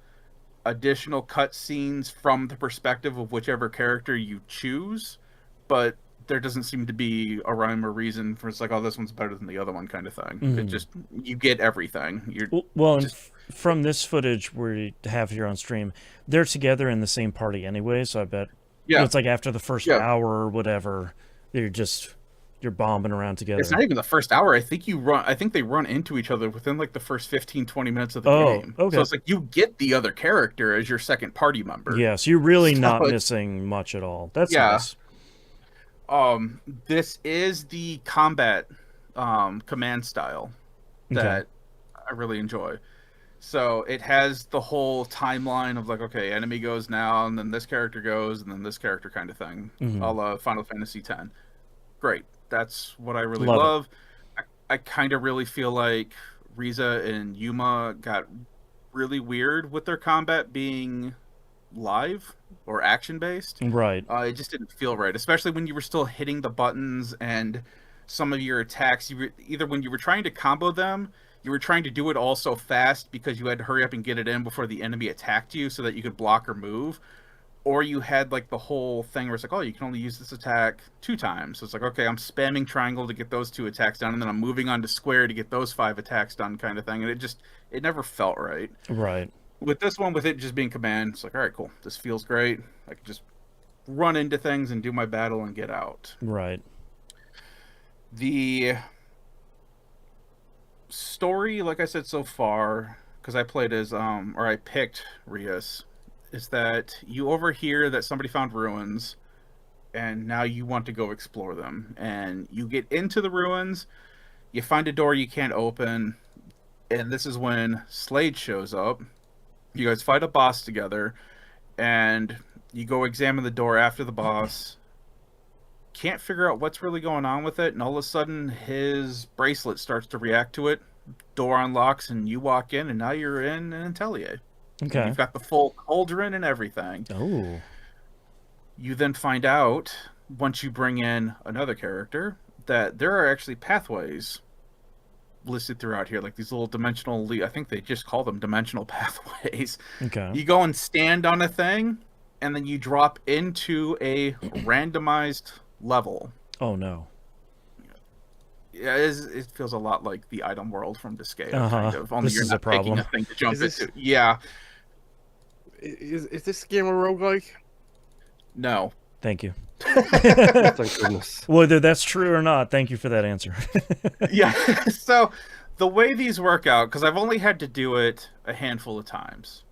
additional cutscenes from the perspective of whichever character you choose, but there doesn't seem to be a rhyme or reason for it's like, oh, this one's better than the other one kind of thing. It just, you get everything. From this footage we have here on stream, they're together in the same party anyway, so I bet it's like after the first hour or whatever, you're bombing around together. It's not even the first hour. I think they run into each other within like the first 15-20 minutes of the game. Okay. So it's like you get the other character as your second party member. Yeah, so you're really not missing much at all. That's nice. This is the combat command style that I really enjoy. So it has the whole timeline of like, okay, enemy goes now, and then this character goes, and then this character kind of thing. A la Final Fantasy X. Great. That's what I really love. I kind of really feel like Riza and Yuma got really weird with their combat being live or action-based. Right. It just didn't feel right, especially when you were still hitting the buttons and some of your attacks, either when you were trying to combo them, you were trying to do it all so fast because you had to hurry up and get it in before the enemy attacked you so that you could block or move. Or you had like the whole thing where it's like, oh, you can only use this attack 2 times. So it's like, okay, I'm spamming triangle to get those 2 attacks done, and then I'm moving on to square to get those 5 attacks done kind of thing. And it never felt right. Right. With this one, with it just being command, it's like, all right, cool. This feels great. I can just run into things and do my battle and get out. Right. The story, like I said so far, because I played as or I picked Rias, is that you overhear that somebody found ruins and now you want to go explore them, and you get into the ruins, you find a door you can't open, and this is when Slade shows up. You guys fight a boss together and you go examine the door after the boss, can't figure out what's really going on with it, and all of a sudden his bracelet starts to react to it. Door unlocks and you walk in, and now you're in an Atelier. Okay. And you've got the full cauldron and everything. Oh. You then find out, once you bring in another character, that there are actually pathways listed throughout here, like these little dimensional, I think they just call them dimensional pathways. Okay. You go and stand on a thing, and then you drop into a randomized level. Oh no. Yeah, it feels a lot like the item world from Disgaea, kind of. Only This you're is a not picking problem. a thing to jump Is this- into. Yeah. Is this game a roguelike? No. Thank you. Thank goodness. Whether that's true or not, thank you for that answer. Yeah. So the way these work out, because I've only had to do it a handful of times.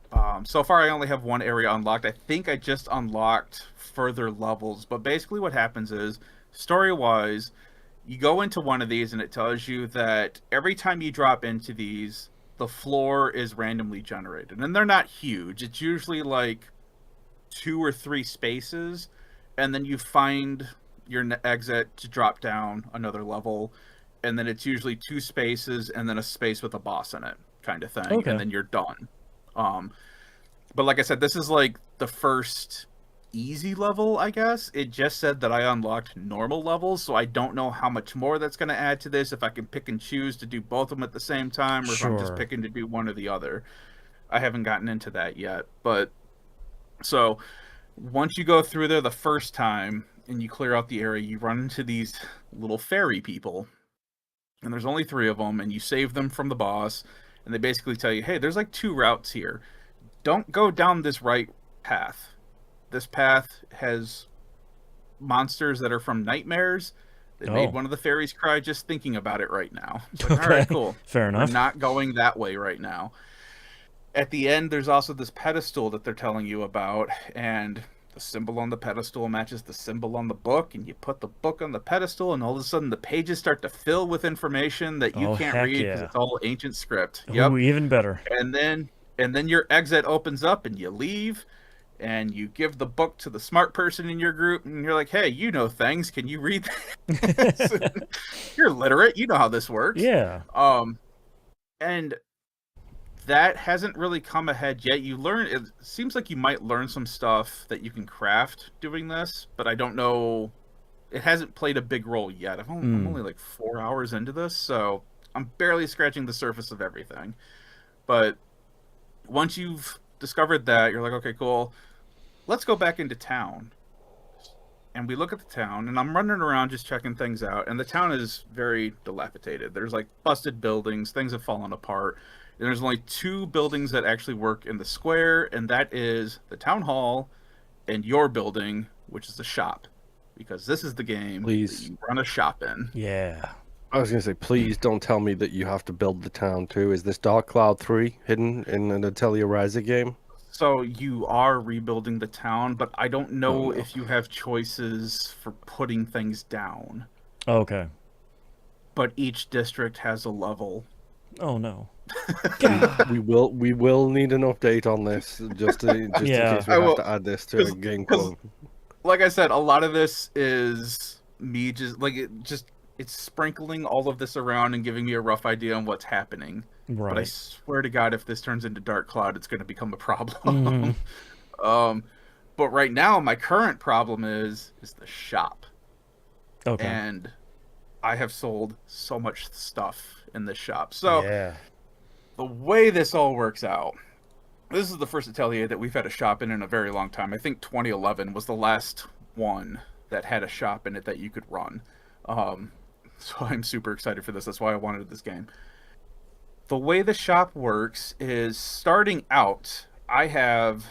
So far, I only have one area unlocked. I think I just unlocked further levels. But basically what happens is, story-wise, you go into one of these and it tells you that every time you drop into these, the floor is randomly generated. And they're not huge. It's usually like 2 or 3 spaces. And then you find your exit to drop down another level. And then it's usually 2 spaces and then a space with a boss in it, kind of thing. Okay. And then you're done. But like I said, this is like the first easy level, I guess. It just said that I unlocked normal levels, so I don't know how much more that's going to add to this, if I can pick and choose to do both of them at the same time, or if I'm just picking to do one or the other. I haven't gotten into that yet. But so once you go through there the first time and you clear out the area, you run into these little fairy people. And there's only 3 of them, and you save them from the boss, and they basically tell you, hey, there's like 2 routes here. Don't go down this right path. This path has monsters that are from nightmares. They made one of the fairies cry just thinking about it right now. Like, okay. All right, cool. Fair enough. We're not going that way right now. At the end, there's also this pedestal that they're telling you about, and the symbol on the pedestal matches the symbol on the book, and you put the book on the pedestal, and all of a sudden the pages start to fill with information that you can't read because it's all ancient script. Yep. Ooh, even better. And then your exit opens up, and you leave, and you give the book to the smart person in your group, and you're like, hey, you know things. Can you read this? You're literate. You know how this works. Yeah. And that hasn't really come ahead yet. It seems like you might learn some stuff that you can craft doing this, but I don't know. It hasn't played a big role yet. I'm only like 4 hours into this, so I'm barely scratching the surface of everything. But once you've discovered that, you're like, okay, cool. Let's go back into town. And we look at the town, and I'm running around just checking things out, and the town is very dilapidated. There's like busted buildings, things have fallen apart. And there's only 2 buildings that actually work in the square, and that is the town hall and your building, which is the shop. Because this is the game that you run a shop in. Yeah. I was going to say, please don't tell me that you have to build the town too. Is this Dark Cloud 3 hidden in an Atelier Riser game? So you are rebuilding the town, but I don't know if you have choices for putting things down. Okay. But each district has a level. Oh no. we will need an update on this just in case we have to add this to a game club. Like I said, a lot of this is me it's sprinkling all of this around and giving me a rough idea on what's happening. Right. But I swear to God, if this turns into Dark Cloud, it's going to become a problem. But right now, my current problem is the shop. Okay. And I have sold so much stuff in this shop. So the way this all works out, this is the first Atelier that we've had a shop in a very long time. I think 2011 was the last one that had a shop in it that you could run. So I'm super excited for this. That's why I wanted this game. The way the shop works is, starting out, I have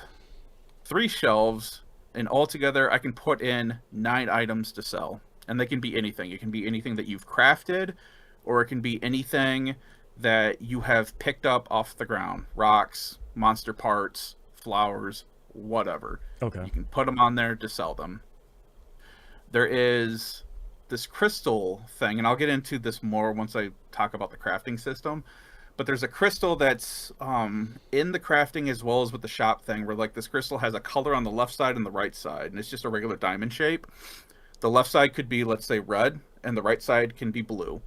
3 shelves, and altogether I can put in 9 items to sell. And they can be anything. It can be anything that you've crafted, or it can be anything that you have picked up off the ground. Rocks, monster parts, flowers, whatever. Okay. You can put them on there to sell them. There is this crystal thing, and I'll get into this more once I talk about the crafting system. But there's a crystal that's in the crafting as well as with the shop thing, where like this crystal has a color on the left side and the right side, and it's just a regular diamond shape. The left side could be, let's say, red, and the right side can be blue.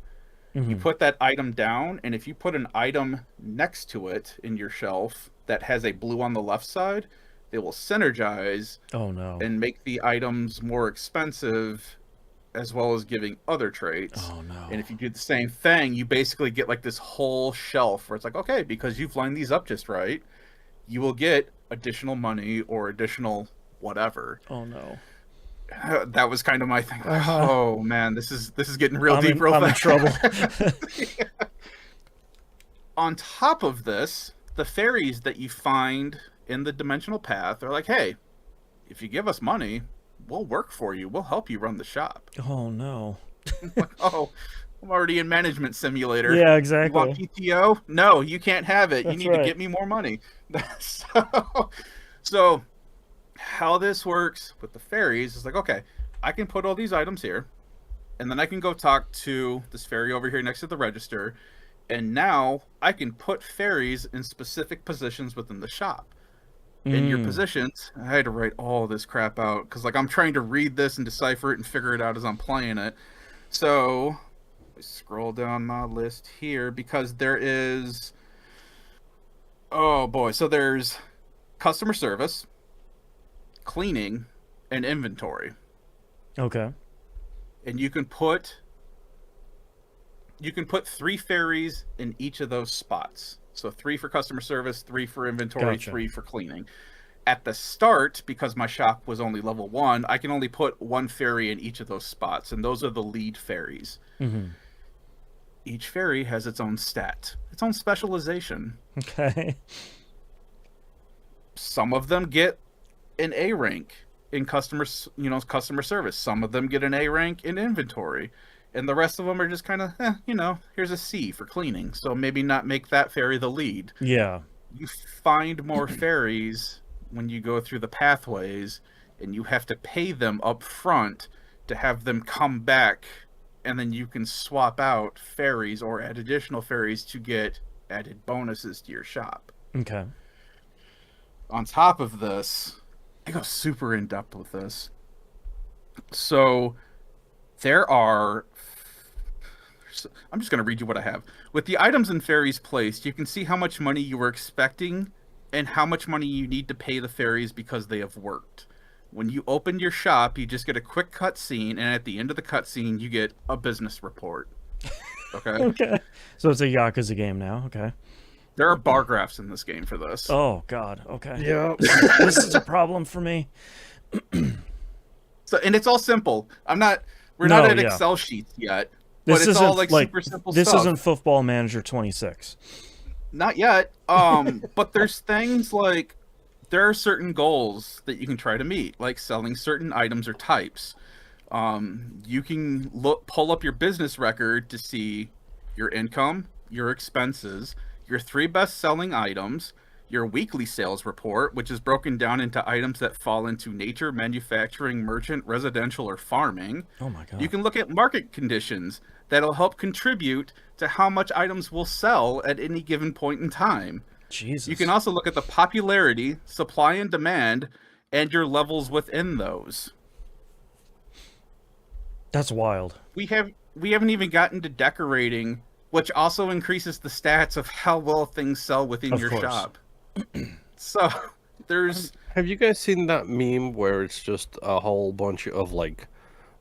You put that item down, and if you put an item next to it in your shelf that has a blue on the left side, they will synergize and make the items more expensive as well as giving other traits. Oh no. And if you do the same thing, you basically get like this whole shelf where it's like, okay, because you've lined these up just right, you will get additional money or additional whatever. Oh no. That was kind of my thing. Oh man, this is getting real deep real I'm fast. in trouble. Yeah. On top of this, the fairies that you find in the dimensional path are like, hey, if you give us money, we'll work for you. We'll help you run the shop. Oh no. Like, oh, I'm already in management simulator. Yeah, exactly. You want PTO? No, you can't have it. That's you need to get me more money. So how this works with the fairies is like, okay, I can put all these items here, and then I can go talk to this fairy over here next to the register, and now I can put fairies in specific positions within the shop. In your positions, I had to write all this crap out because like I'm trying to read this and decipher it and figure it out as I'm playing it. So I scroll down my list here because there is, oh boy, so there's customer service, cleaning, and inventory. Okay. And you can put 3 fairies in each of those spots. So 3 for customer service, 3 for inventory, Gotcha. 3 for cleaning. At the start, because my shop was only level 1, I can only put 1 fairy in each of those spots, and those are the lead fairies. Mm-hmm. Each fairy has its own stat, its own specialization. Okay. Some of them get an A rank in customer service. Some of them get an A rank in inventory. And the rest of them are just kind of, here's a C for cleaning. So maybe not make that fairy the lead. Yeah. You find more fairies when you go through the pathways, and you have to pay them up front to have them come back, and then you can swap out fairies or add additional fairies to get added bonuses to your shop. Okay. On top of this, I go super in depth with this. So there are, I'm just going to read you what I have. With the items and fairies placed, you can see how much money you were expecting and how much money you need to pay the fairies because they have worked. When you open your shop, you just get a quick cutscene, and at the end of the cutscene, you get a business report. Okay? Okay. So it's a Yakuza game now. Okay. There are bar graphs in this game for this. Oh, God. Okay. Yeah. This is a problem for me. So, and it's all simple. We're not at Excel sheets yet, but it's all like super simple this stuff. isn't Football Manager 26. Not yet. But there's things like there are certain goals that you can try to meet, like selling certain items or types. You can pull up your business record to see your income, your expenses, your 3 best-selling items, your weekly sales report, which is broken down into items that fall into nature, manufacturing, merchant, residential, or farming. Oh my God. You can look at market conditions that'll help contribute to how much items will sell at any given point in time. Jesus. You can also look at the popularity, supply and demand, and your levels within those. That's wild. We haven't even gotten to decorating, which also increases the stats of how well things sell within your shop. So there's. Have you guys seen that meme where it's just a whole bunch of like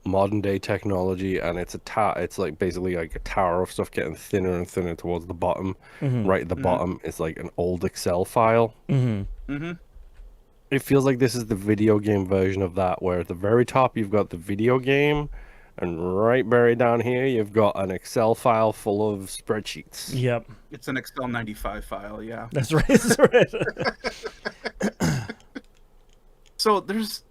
modern day technology, and it's it's like basically like a tower of stuff getting thinner and thinner towards the bottom. Right at the bottom is like an old Excel file. It feels like this is the video game version of that, where at the very top you've got the video game, and right buried down here you've got an Excel file full of spreadsheets. Yep. It's an Excel 95 file, yeah. That's right. That's right. So there's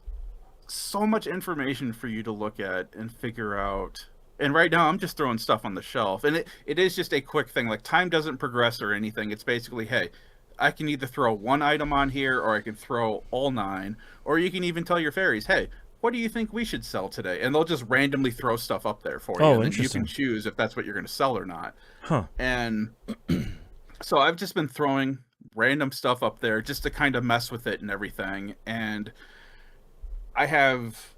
so much information for you to look at and figure out. And right now I'm just throwing stuff on the shelf, and it is just a quick thing. Like, time doesn't progress or anything. It's basically, hey, I can either throw 1 item on here, or I can throw all 9, or you can even tell your fairies, hey, what do you think we should sell today? And they'll just randomly throw stuff up there for you. Oh, and then interesting. you can choose if that's what you're going to sell or not. Huh. And so I've just been throwing random stuff up there just to kind of mess with it and everything. And I have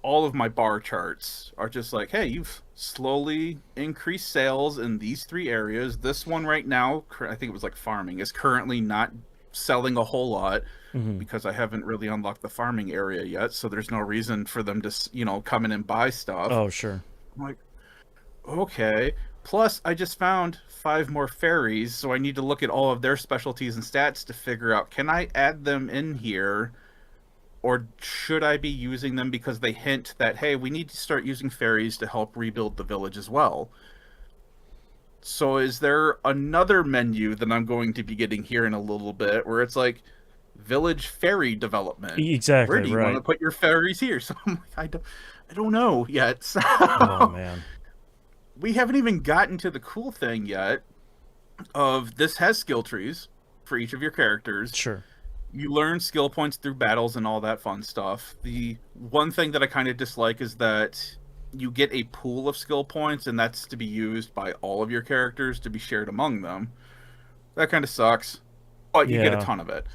all of my bar charts are just like, hey, you've slowly increased sales in these 3 areas. This one right now, I think it was like farming, is currently not selling a whole lot Mm-hmm. because I haven't really unlocked the farming area yet, so there's no reason for them to, come in and buy stuff. Oh, sure. I'm like, okay. Plus, I just found 5 more fairies, so I need to look at all of their specialties and stats to figure out, can I add them in here, or should I be using them because they hint that, hey, we need to start using fairies to help rebuild the village as well. So is there another menu that I'm going to be getting here in a little bit where it's like village fairy development? Exactly, Where do you want to right. put your fairies here? So I'm like, I don't know yet. So Oh, man. we haven't even gotten to the cool thing yet of this has skill trees for each of your characters. Sure. You learn skill points through battles and all that fun stuff. The one thing that I kind of dislike is that you get a pool of skill points, and that's to be used by all of your characters to be shared among them. That kind of sucks, but you get a Yeah. ton of it.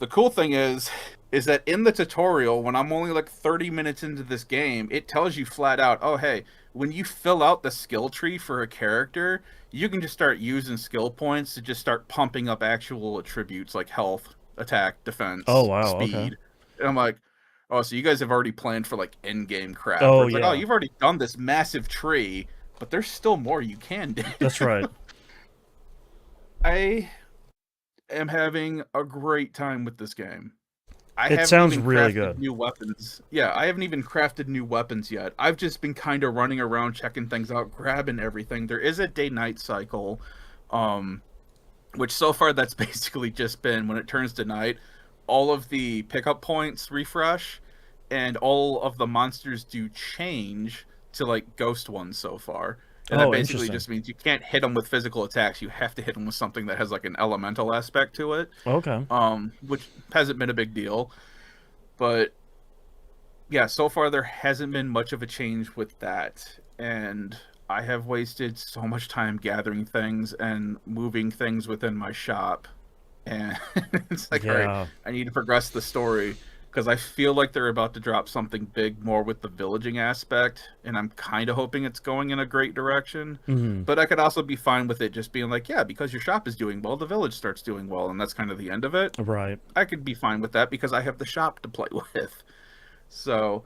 The cool thing is that in the tutorial, when I'm only like 30 minutes into this game, it tells you flat out, oh, hey, when you fill out the skill tree for a character, you can just start using skill points to just start pumping up actual attributes like health, attack, defense, Oh, wow, speed. okay. And I'm like, oh, so you guys have already planned for like end-game crap. Oh, Where it's like, oh, yeah. you've already done this massive tree, but there's still more you can do. That's right. I am having a great time with this game. I It haven't sounds even really crafted good. new weapons. Yeah, I haven't even crafted new weapons yet. I've just been kind of running around, checking things out, grabbing everything. There is a day-night cycle, which so far that's basically just been when it turns to night, all of the pickup points refresh, and all of the monsters do change to like ghost ones so far. And that Oh, basically interesting. just means you can't hit them with physical attacks. You have to hit them with something that has like an elemental aspect to it, Okay. which hasn't been a big deal. But yeah, so far there hasn't been much of a change with that. And I have wasted so much time gathering things and moving things within my shop. And it's like, all right, Yeah. I need to progress the story because I feel like they're about to drop something big more with the villaging aspect. And I'm kind of hoping it's going in a great direction. Mm-hmm. But I could also be fine with it just being like, yeah, because your shop is doing well, the village starts doing well. And that's kind of the end of it. Right. I could be fine with that because I have the shop to play with. So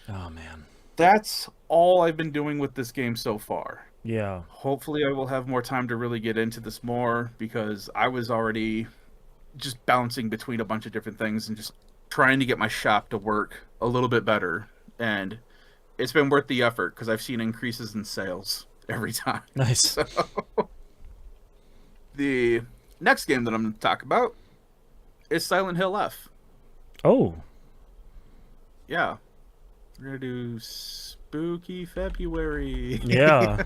Oh, man. that's all I've been doing with this game so far. Yeah. Hopefully I will have more time to really get into this more because I was already just bouncing between a bunch of different things and just trying to get my shop to work a little bit better. And it's been worth the effort because I've seen increases in sales every time. Nice. So the next game that I'm going to talk about is Silent Hill F. Oh. Yeah. We're going to do Spooky February. Yeah.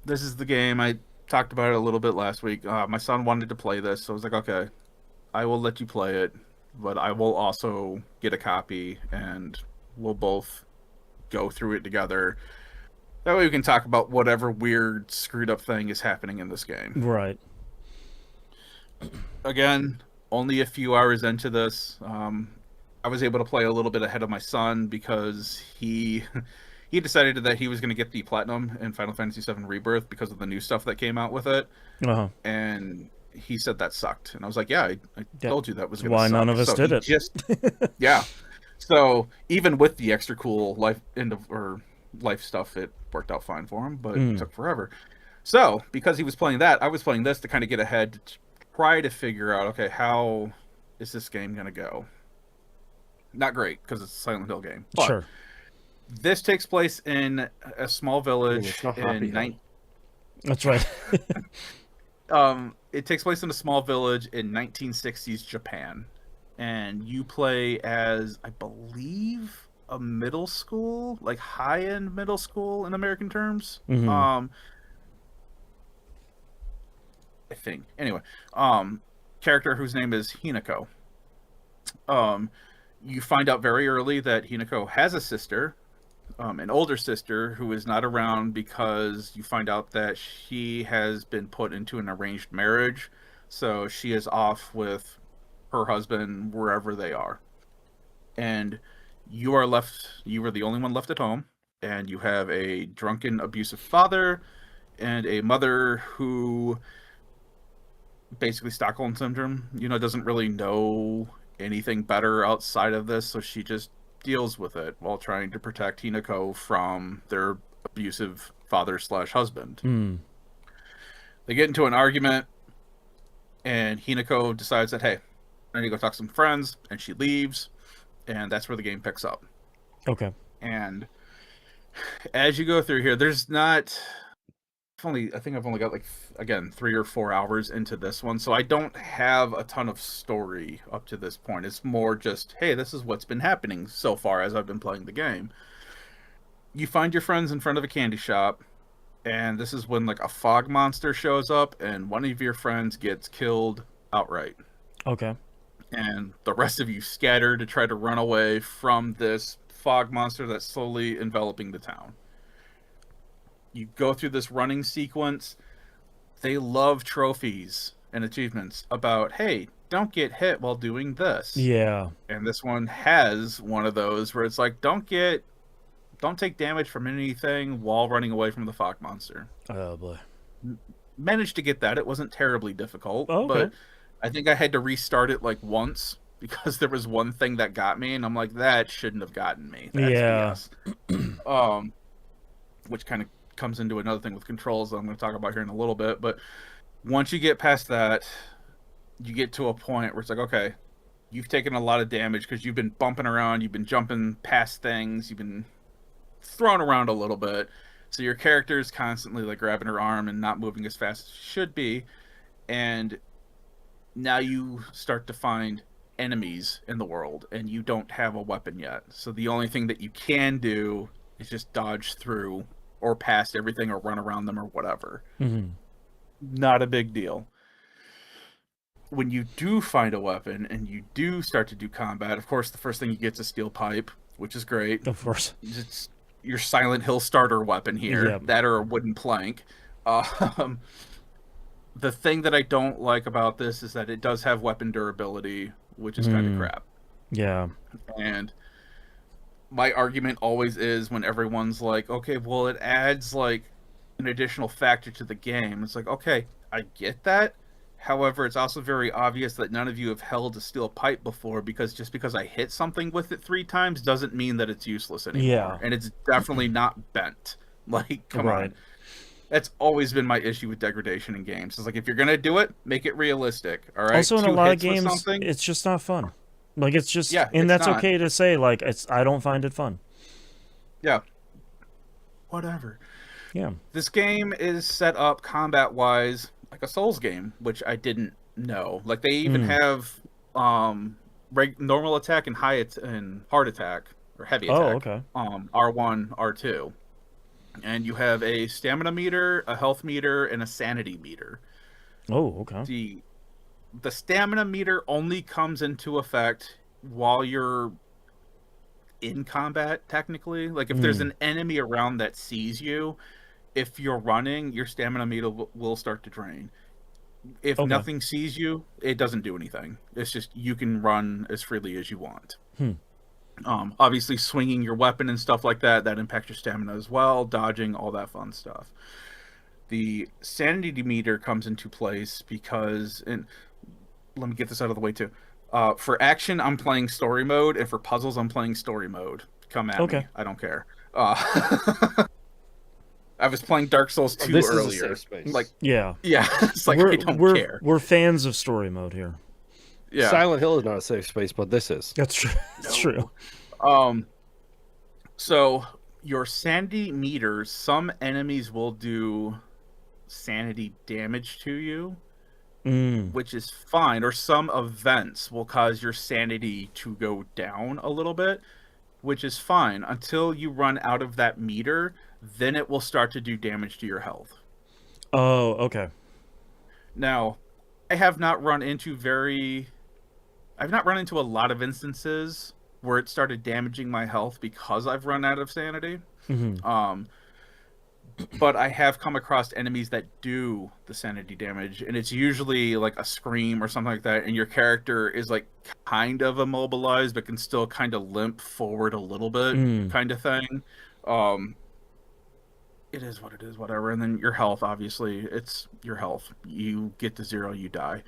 This is the game. I talked about it a little bit last week. My son wanted to play this, so I was like, okay, I will let you play it, but I will also get a copy, and we'll both go through it together. That way we can talk about whatever weird, screwed up thing is happening in this game. Right. Again, only a few hours into this. I was able to play a little bit ahead of my son because he decided that he was going to get the platinum in Final Fantasy VII Rebirth because of the new stuff that came out with it, Uh-huh. and he said that sucked. And I was like, yeah, I told you that was going to Why suck. none of us So did he it. Just yeah. So even with the extra cool life stuff, it worked out fine for him, but it took forever. So because he was playing that, I was playing this to kind of get ahead to try to figure out, okay, how is this game going to go? Not great because it's a Silent Hill game. But Sure. this takes place in a small village it's not Happy Hill. That's right. It takes place in a small village in 1960s Japan, and you play as, I believe, a middle school, like high-end middle school in American terms. Mhm. I think. Anyway, character whose name is Hinako. You find out very early that Hinako has a sister, an older sister who is not around because you find out that she has been put into an arranged marriage. So she is off with her husband wherever they are. And you are the only one left at home. And you have a drunken, abusive father and a mother who basically Stockholm syndrome. Doesn't really know anything better outside of this, so she just deals with it while trying to protect Hinako from their abusive father/husband. They get into an argument, and Hinako decides that, hey, I need to go talk to some friends, and she leaves, and that's where the game picks up. Okay. And as you go through here, there's not... I think I've only got, like, again, 3 or 4 hours into this one, so I don't have a ton of story up to this point. It's more just, hey, this is what's been happening so far as I've been playing the game. You find your friends in front of a candy shop, and this is when, like, a fog monster shows up, and one of your friends gets killed outright. Okay. And the rest of you scatter to try to run away from this fog monster that's slowly enveloping the town. You go through this running sequence. They love trophies and achievements about, hey, don't get hit while doing this. Yeah. And this one has one of those where it's like, don't take damage from anything while running away from the fog monster. Oh boy. Managed to get that. It wasn't terribly difficult. Oh, okay. But I think I had to restart it like once because there was one thing that got me, and I'm like, that shouldn't have gotten me. That's BS. Which kind of comes into another thing with controls that I'm going to talk about here in a little bit. But once you get past that, you get to a point where it's like, okay, you've taken a lot of damage because you've been bumping around, you've been jumping past things, you've been thrown around a little bit. So your character is constantly like grabbing her arm and not moving as fast as she should be. And now you start to find enemies in the world, and you don't have a weapon yet. So the only thing that you can do is just dodge through or past everything or run around them or whatever. Not a big deal. When you do find a weapon and you do start to do combat, of course, the first thing you get is a steel pipe, which is great. Of course. It's your Silent Hill starter weapon here. Yep. That or a wooden plank. The thing that I don't like about this is that it does have weapon durability, which is kind of crap. Yeah. And my argument always is when everyone's like, okay, well, it adds like an additional factor to the game. It's like, okay, I get that. However, it's also very obvious that none of you have held a steel pipe before, because just because I hit something with it 3 times doesn't mean that it's useless anymore. Yeah. And it's definitely not bent. Like, come on. That's always been my issue with degradation in games. It's like, if you're going to do it, make it realistic. All right. Also, in a lot of games, it's just not fun. Like, it's just, yeah, and that's not okay to say. Like, I don't find it fun. Yeah. Whatever. Yeah. This game is set up combat-wise like a Souls game, which I didn't know. Like, they even have normal attack and hard attack, or heavy attack. Oh, okay. R1, R2. And you have a stamina meter, a health meter, and a sanity meter. Oh, okay. The stamina meter only comes into effect while you're in combat, technically. Like, if there's an enemy around that sees you, if you're running, your stamina meter will start to drain. If nothing sees you, it doesn't do anything. It's just you can run as freely as you want. Obviously, swinging your weapon and stuff like that impacts your stamina as well, dodging, all that fun stuff. The sanity meter comes into place because, and let me get this out of the way too. For action, I'm playing story mode, and for puzzles, I'm playing story mode. Come at me. I don't care. I was playing Dark Souls 2 earlier. Is a safe space. Like, yeah. It's like, I don't care. We're fans of story mode here. Yeah. Silent Hill is not a safe space, but this is. That's true. That's true. So your sanity meters, some enemies will do sanity damage to you, which is fine, or some events will cause your sanity to go down a little bit, which is fine until you run out of that meter. Then it will start to do damage to your health. Oh, okay. Now, I have not run into a lot of instances where it started damaging my health because I've run out of sanity. But I have come across enemies that do the sanity damage, and it's usually like a scream or something like that, and your character is like kind of immobilized but can still kind of limp forward a little bit, kind of thing. it is what it is, whatever. And then your health, obviously, it's your health. You get to 0, you die.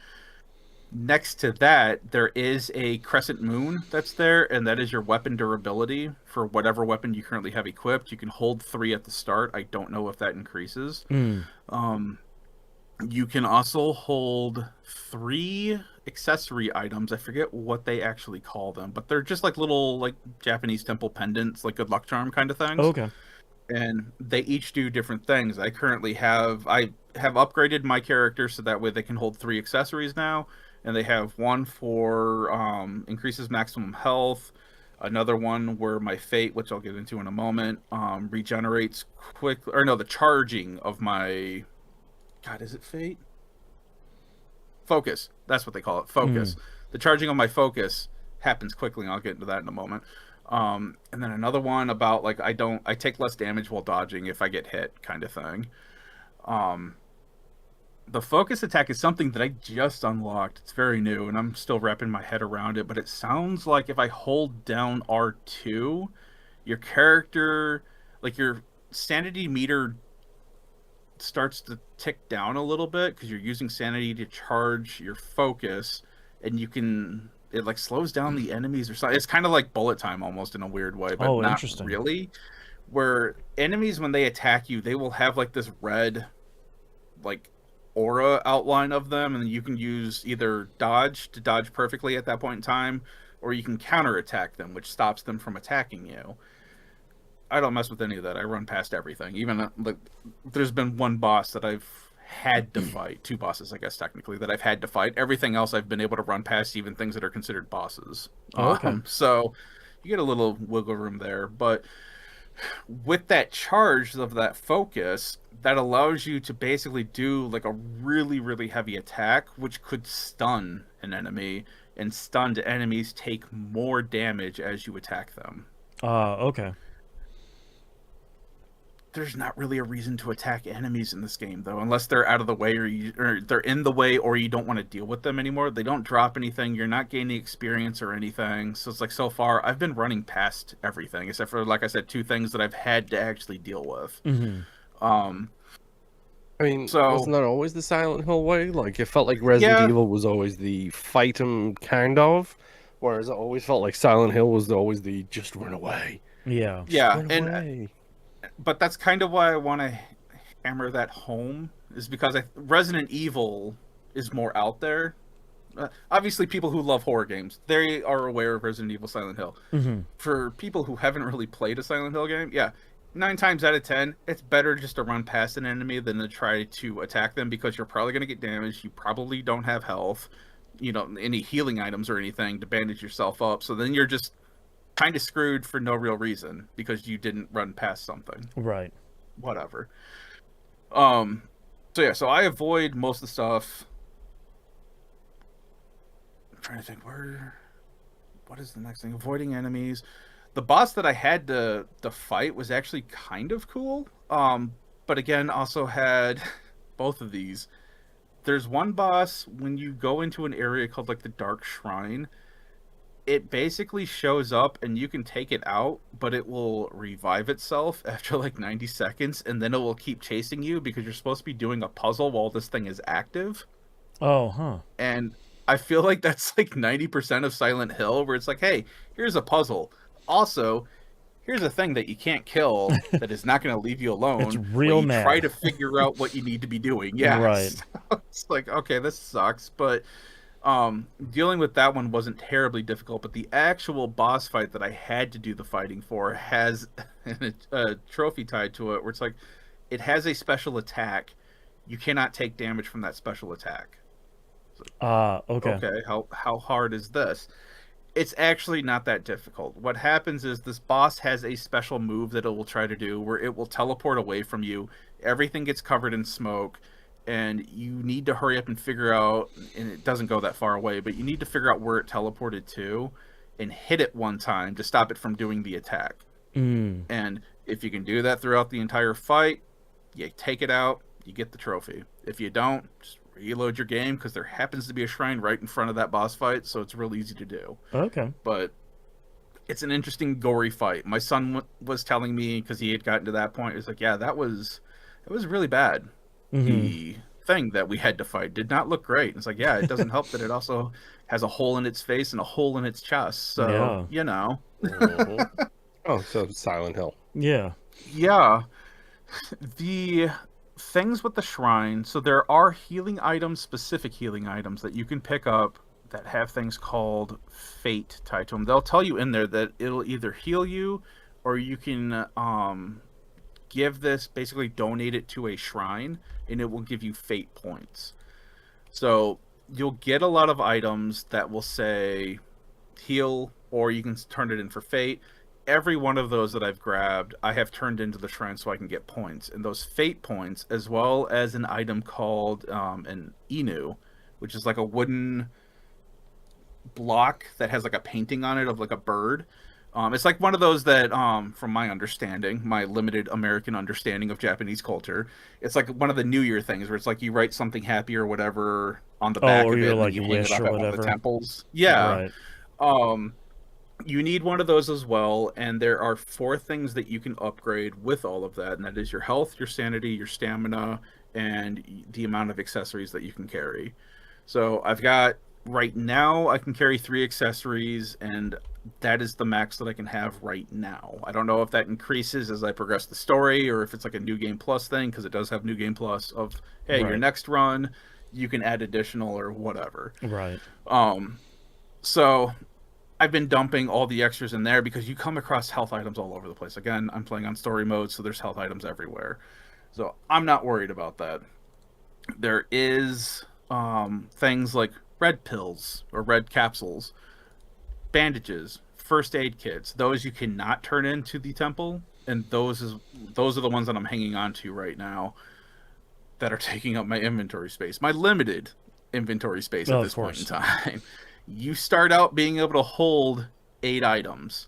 Next to that, there is a crescent moon that's there, and that is your weapon durability for whatever weapon you currently have equipped. You can hold 3 at the start. I don't know if that increases. You can also hold 3 accessory items. I forget what they actually call them, but they're just like little like Japanese temple pendants, like good luck charm kind of things. Okay. And they each do different things. I have upgraded my character so that way they can hold 3 accessories now, and they have one for increases maximum health, another one where my fate, which I'll get into in a moment, regenerates quick, or no, the charging of my, God, is it fate? Focus. That's what they call it. Focus. The charging of my focus happens quickly, and I'll get into that in a moment. And then another one about like I take less damage while dodging if I get hit, kind of thing. The focus attack is something that I just unlocked. It's very new, and I'm still wrapping my head around it, but it sounds like if I hold down R2, your character, like your sanity meter starts to tick down a little bit because you're using sanity to charge your focus, and it like slows down the enemies or something. It's kind of like bullet time almost in a weird way, but not really. Where enemies, when they attack you, they will have like this red like aura outline of them, and you can use either dodge to dodge perfectly at that point in time, or you can counterattack them, which stops them from attacking you. I don't mess with any of that. I run past everything. Even like there's been one boss that I've had to fight, 2 bosses, I guess technically, that I've had to fight. Everything else I've been able to run past, even things that are considered bosses. Okay. So you get a little wiggle room there, but with that charge of that focus, that allows you to basically do like a really, really heavy attack, which could stun an enemy, and stunned enemies take more damage as you attack them. Okay. There's not really a reason to attack enemies in this game, though, unless they're out of the way or they're in the way, or you don't want to deal with them anymore. They don't drop anything. You're not gaining experience or anything. So it's like, so far, I've been running past everything, except for, like I said, 2 things that I've had to actually deal with. I mean, wasn't that always the Silent Hill way? Like, it felt like Resident Evil was always the fight 'em kind of, whereas it always felt like Silent Hill was always the just run away. Yeah. But that's kind of why I want to hammer that home, is because Resident Evil is more out there. Obviously, people who love horror games, they are aware of Resident Evil, Silent Hill. For people who haven't really played a Silent Hill game, 9 times out of 10, it's better just to run past an enemy than to try to attack them, because you're probably going to get damaged. You probably don't have health, any healing items or anything to bandage yourself up. So then you're just kind of screwed for no real reason because you didn't run past something. Right. Whatever. So I avoid most of the stuff. I'm trying to think what is the next thing? Avoiding enemies. The boss that I had to fight was actually kind of cool. But again, also had both of these. There's one boss when you go into an area called like the Dark Shrine. It basically shows up and you can take it out, but it will revive itself after like 90 seconds, and then it will keep chasing you because you're supposed to be doing a puzzle while this thing is active. Oh, huh. And I feel like that's like 90% of Silent Hill, where it's like, hey, here's a puzzle. Also, here's a thing that you can't kill that is not going to leave you alone. It's real mad. Try to figure out what you need to be doing. Yeah. Right. So it's like, okay, this sucks, but dealing with that one wasn't terribly difficult, but the actual boss fight that I had to do the fighting for has a trophy tied to it, where it's like, it has a special attack. You cannot take damage from that special attack. Okay. Okay, how hard is this? It's actually not that difficult. What happens is this boss has a special move that it will try to do where it will teleport away from you. Everything gets covered in smoke, and you need to hurry up and figure out, and it doesn't go that far away, but you need to figure out where it teleported to and hit it one time to stop it from doing the attack. And if you can do that throughout the entire fight, you take it out, you get the trophy. If you don't, just reload your game, because there happens to be a shrine right in front of that boss fight, so it's real easy to do. Okay. But it's an interesting gory fight. My son was telling me, because he had gotten to that point, he was like, yeah, that was really bad. The thing that we had to fight did not look great. It's like, yeah, it doesn't help that it also has a hole in its face and a hole in its chest. So, you know. Oh, so Silent Hill. Yeah. Yeah. The things with the shrine, so there are healing items, specific healing items that you can pick up that have things called fate tied to them. They'll tell you in there that it'll either heal you or you can give this, basically donate it to a shrine, and it will give you fate points. So you'll get a lot of items that will say heal, or you can turn it in for fate. Every one of those that I've grabbed, I have turned into the shrine so I can get points. And those fate points, as well as an item called an Inu, which is like a wooden block that has like a painting on it of like a bird. It's like one of those that, from my understanding, my limited American understanding of Japanese culture, it's like one of the New Year things where it's like you write something happy or whatever on the back of it, like and you hang wish it up or at one of whatever. the temples. Yeah. Right. You need one of those as well, and there are 4 things that you can upgrade with all of that, and that is your health, your sanity, your stamina, and the amount of accessories that you can carry. So I've got, right now, I can carry 3 accessories, and that is the max that I can have right now. I don't know if that increases as I progress the story, or if it's like a New Game Plus thing, because it does have New Game Plus of, hey, your next run, you can add additional or whatever. Right. So I've been dumping all the extras in there because you come across health items all over the place. Again, I'm playing on story mode, so there's health items everywhere. So I'm not worried about that. There is things like red pills or red capsules, bandages, first aid kits. Those you cannot turn into the temple, and those are the ones that I'm hanging on to right now that are taking up my inventory space. My limited inventory space at this point in time. You start out being able to hold 8 items.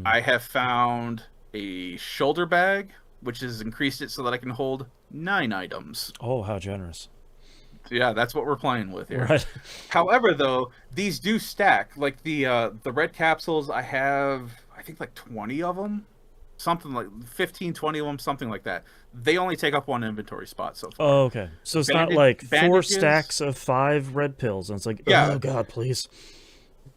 I have found a shoulder bag, which has increased it so that I can hold 9 items. Oh, how generous. Yeah, that's what we're playing with here. Right. However, though, these do stack. Like the red capsules, I have, I think, like 20 of them. Something like 15, 20 of them, something like that. They only take up 1 inventory spot so far. Oh, okay. So it's not like 4 stacks of 5 red pills, and it's like, oh god, please.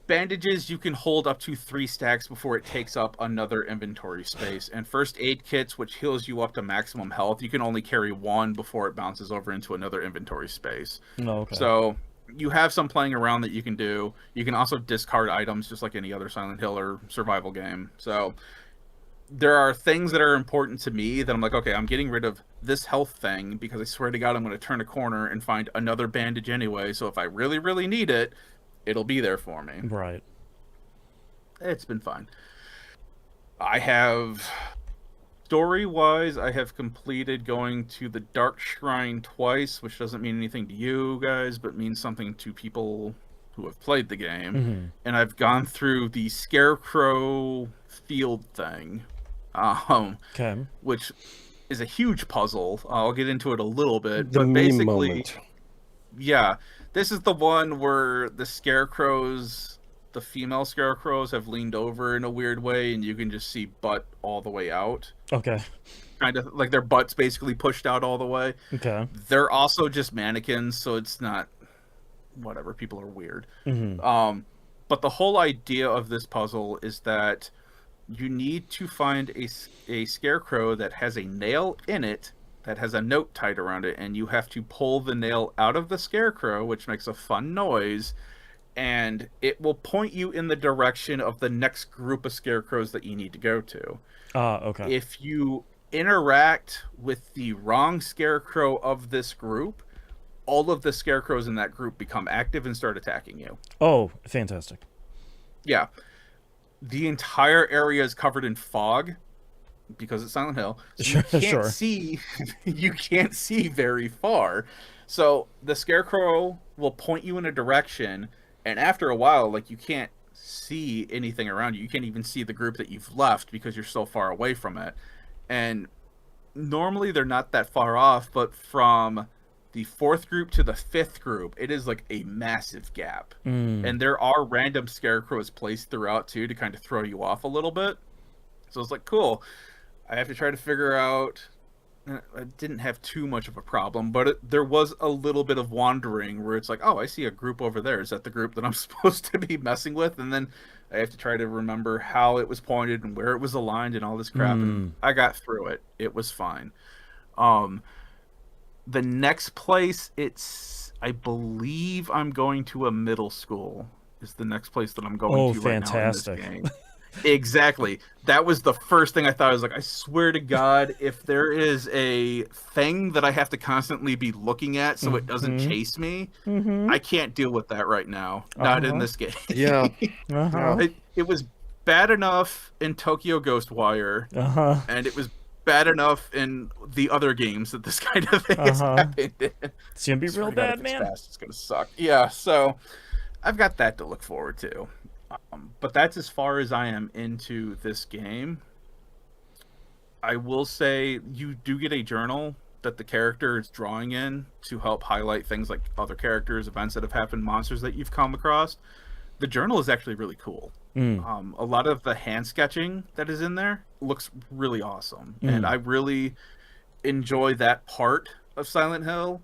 Bandages, you can hold up to 3 stacks before it takes up another inventory space. And first aid kits, which heals you up to maximum health, you can only carry 1 before it bounces over into another inventory space. Oh, okay. So you have some playing around that you can do. You can also discard items just like any other Silent Hill or survival game. So there are things that are important to me that I'm like, okay, I'm getting rid of this health thing because I swear to God I'm going to turn a corner and find another bandage anyway. So if I really, really need it, it'll be there for me. Right. It's been fine. I have, story-wise, I have completed going to the Dark Shrine twice, which doesn't mean anything to you guys, but means something to people who have played the game. And I've gone through the Scarecrow field thing. Which is a huge puzzle. I'll get into it a little bit, but basically, yeah, this is the one where the scarecrows, the female scarecrows, have leaned over in a weird way, and you can just see butt all the way out. Okay. Kind of like their butts basically pushed out all the way. Okay. They're also just mannequins, so it's not whatever. People are weird. But the whole idea of this puzzle is that you need to find a scarecrow that has a nail in it that has a note tied around it, and you have to pull the nail out of the scarecrow, which makes a fun noise, and it will point you in the direction of the next group of scarecrows that you need to go to. Okay. If you interact with the wrong scarecrow of this group, all of the scarecrows in that group become active and start attacking you. Oh, fantastic. Yeah. The entire area is covered in fog because it's Silent Hill. So you can't see you can't see very far. So the scarecrow will point you in a direction, and after a while, like, you can't see anything around you. You can't even see the group that you've left because you're so far away from it. And normally they're not that far off, but from the 4th group to the 5th group, it is like a massive gap. And there are random scarecrows placed throughout too to kind of throw you off a little bit. So it's like, cool. I have to try to figure out. I didn't have too much of a problem, but there was a little bit of wandering where it's like, oh, I see a group over there. Is that the group that I'm supposed to be messing with? And then I have to try to remember how it was pointed and where it was aligned and all this crap. And I got through it. It was fine. The next place, I believe I'm going to a middle school. Is the next place that I'm going to right now in this game. Exactly. That was the first thing I thought. I was like, I swear to God, if there is a thing that I have to constantly be looking at so it doesn't chase me, I can't deal with that right now. Not in this game. Yeah. It was bad enough in Tokyo Ghostwire, and it was bad enough in the other games that this kind of thing has happened in. It's going to be real bad, man. It's going to suck. Yeah, so I've got that to look forward to. But that's as far as I am into this game. I will say you do get a journal that the character is drawing in to help highlight things like other characters, events that have happened, monsters that you've come across. The journal is actually really cool. A lot of the hand sketching that is in there looks really awesome. And I really enjoy that part of Silent Hill.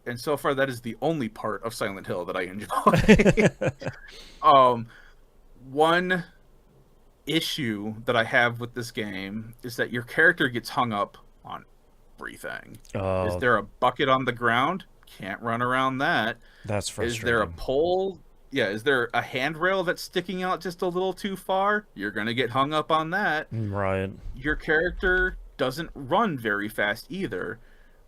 And so far, that is the only part of Silent Hill that I enjoy. One issue that I have with this game is that your character gets hung up on everything. Is there a bucket on the ground? Can't run around that. That's frustrating. Is there a pole? Yeah, is there a handrail that's sticking out just a little too far? You're going to get hung up on that. Right. Your character doesn't run very fast either,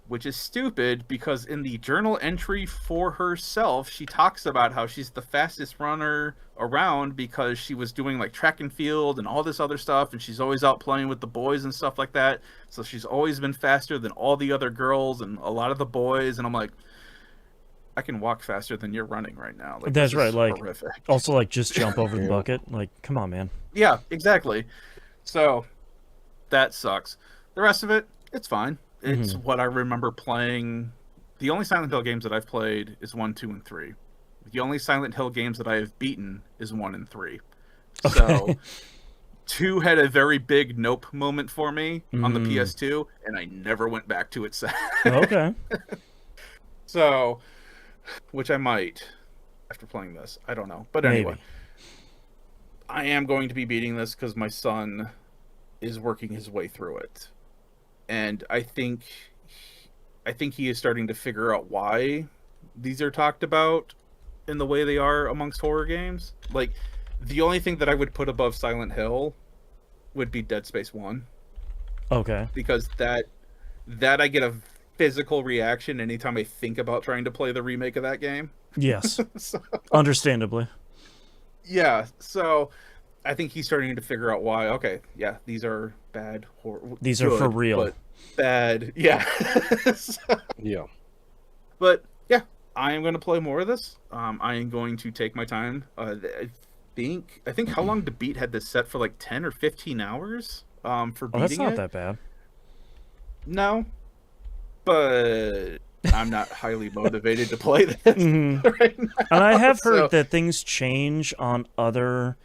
which is stupid because in the journal entry for herself, she talks about how she's the fastest runner around because she was doing like track and field and all this other stuff, and she's always out playing with the boys and stuff like that. So she's always been faster than all the other girls and a lot of the boys. And I'm like, I can walk faster than you're running right now. Like, that's right. Like, horrific. Also, like, just jump over the bucket. Like, come on, man. Yeah, exactly. So that sucks. The rest of it, it's fine. It's what I remember playing. The only Silent Hill games that I've played is 1, 2, and 3. The only Silent Hill games that I have beaten is 1 and 3. Okay. So 2 had a very big nope moment for me on the PS2, and I never went back to it since. Okay. So, which I might after playing this. I don't know. But anyway, maybe. I am going to be beating this because my son is working his way through it. And I think he is starting to figure out why these are talked about in the way they are amongst horror games. Like, the only thing that I would put above Silent Hill would be Dead Space 1. Okay. Because that I get a physical reaction anytime I think about trying to play the remake of that game. Yes. So, understandably. Yeah, so I think he's starting to figure out why. Okay, yeah, these are bad horror. These are for real. But bad, yeah. So, yeah. But yeah, I am going to play more of this. I am going to take my time. I think how long to beat had this set for like 10 or 15 hours for beating it. That's not that bad. No, but I'm not highly motivated to play this right now. And I have heard that things change on other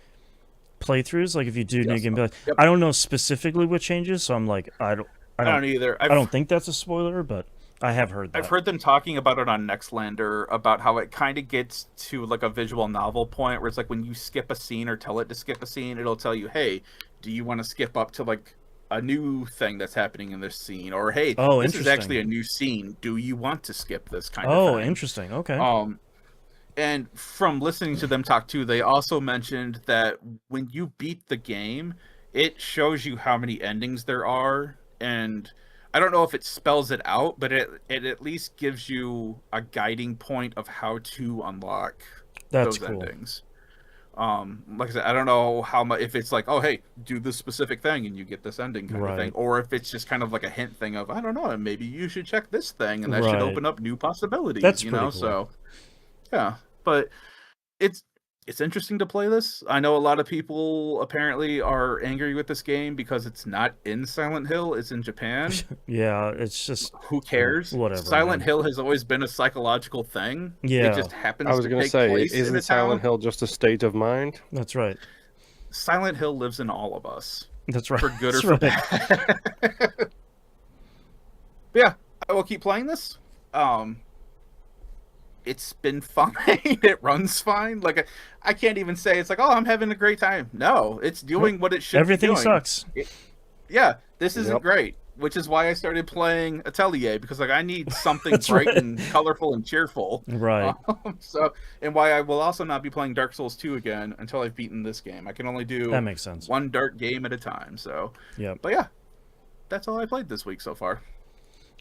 playthroughs. Like if you do new game, I don't know specifically what changes, so I'm like, I don't either. I don't think that's a spoiler, but I have heard that. I've heard them talking about it on Nextlander about how it kind of gets to like a visual novel point where it's like when you skip a scene or tell it to skip a scene, it'll tell you, hey, do you want to skip up to like a new thing that's happening in this scene, or hey, this is actually a new scene. Do you want to skip this kind of thing? Oh, interesting. Okay. And from listening to them talk too, they also mentioned that when you beat the game, it shows you how many endings there are, and I don't know if it spells it out, but it at least gives you a guiding point of how to unlock those endings. Like I said, I don't know how much, if it's like, oh, hey, do this specific thing and you get this ending kind of thing, or if it's just kind of like a hint thing of, I don't know, maybe you should check this thing and that should open up new possibilities. That's you pretty know, cool. So yeah, but it's It's interesting to play this. I know a lot of people apparently are angry with this game because it's not in Silent Hill, it's in Japan. Yeah, it's just... Who cares? Whatever, Silent man. Hill has always been a psychological thing. Yeah. It just happens I was to going to take say, place in isn't a Silent town. Hill just a state of mind? That's right. Silent Hill lives in all of us. That's right. For good That's or for right. bad. Yeah, I will keep playing this. It's been fine. It runs fine. Like I can't even say it's like, oh, I'm having a great time. No, it's doing what it should Everything be doing. sucks. Yeah, this isn't great, which is why I started playing Atelier, because like I need something bright and colorful and cheerful. Right. And why I will also not be playing Dark Souls 2 again until I've beaten this game. I can only do that makes sense. one dark game at a time. So yeah. But yeah, that's all I played this week so far.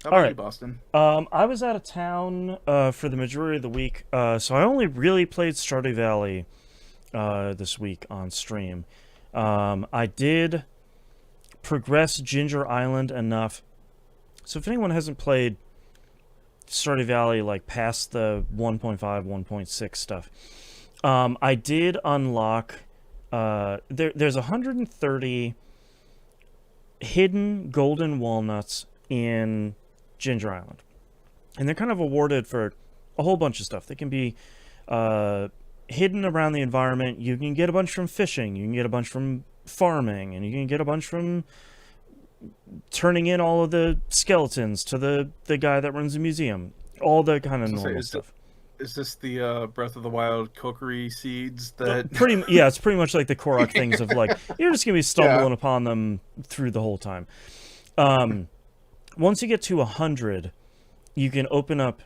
How all about right, you, Boston? I was out of town for the majority of the week, so I only really played Stardew Valley this week on stream. I did progress Ginger Island enough, so if anyone hasn't played Stardew Valley like past the 1.5, 1.6 stuff, I did unlock there's 130 hidden golden walnuts in Ginger Island, and they're kind of awarded for a whole bunch of stuff. They can be hidden around the environment. You can get a bunch from fishing, you can get a bunch from farming, and you can get a bunch from turning in all of the skeletons to the guy that runs the museum. All the kind of normal stuff. Is this the Breath of the Wild kokery seeds that... It's pretty much like the Korok things of like, you're just going to be stumbling upon them through the whole time. Once you get to 100, you can open up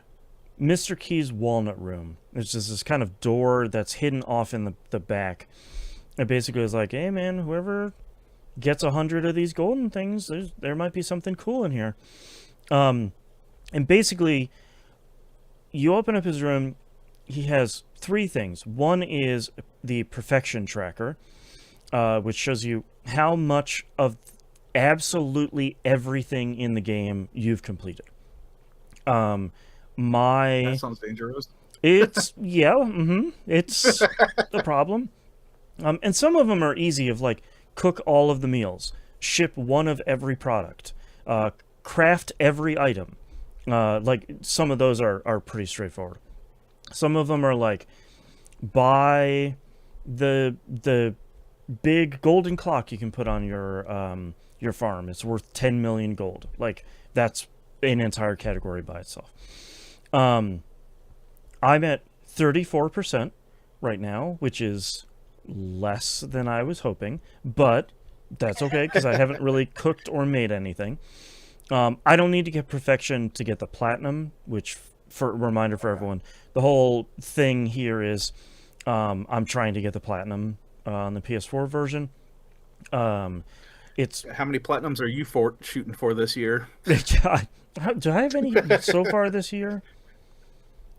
Mr. Key's Walnut Room. It's just this kind of door that's hidden off in the back. It basically is like, hey man, whoever gets 100 of these golden things, there might be something cool in here. And basically, you open up his room, he has 3 things. One is the perfection tracker, which shows you how much of absolutely everything in the game you've completed. That sounds dangerous. It's it's the problem. And some of them are easy, of like, cook all of the meals, ship one of every product, craft every item. Like some of those are pretty straightforward. Some of them are like, buy the big golden clock you can put on your farm. It's worth 10 million gold. Like, that's an entire category by itself. I'm at 34% right now, which is less than I was hoping, but that's okay because I haven't really cooked or made anything. I don't need to get perfection to get the platinum, which, for a reminder for everyone, the whole thing here is I'm trying to get the platinum on the PS4 version. It's how many platinums are you shooting for this year? Do I have any so far this year?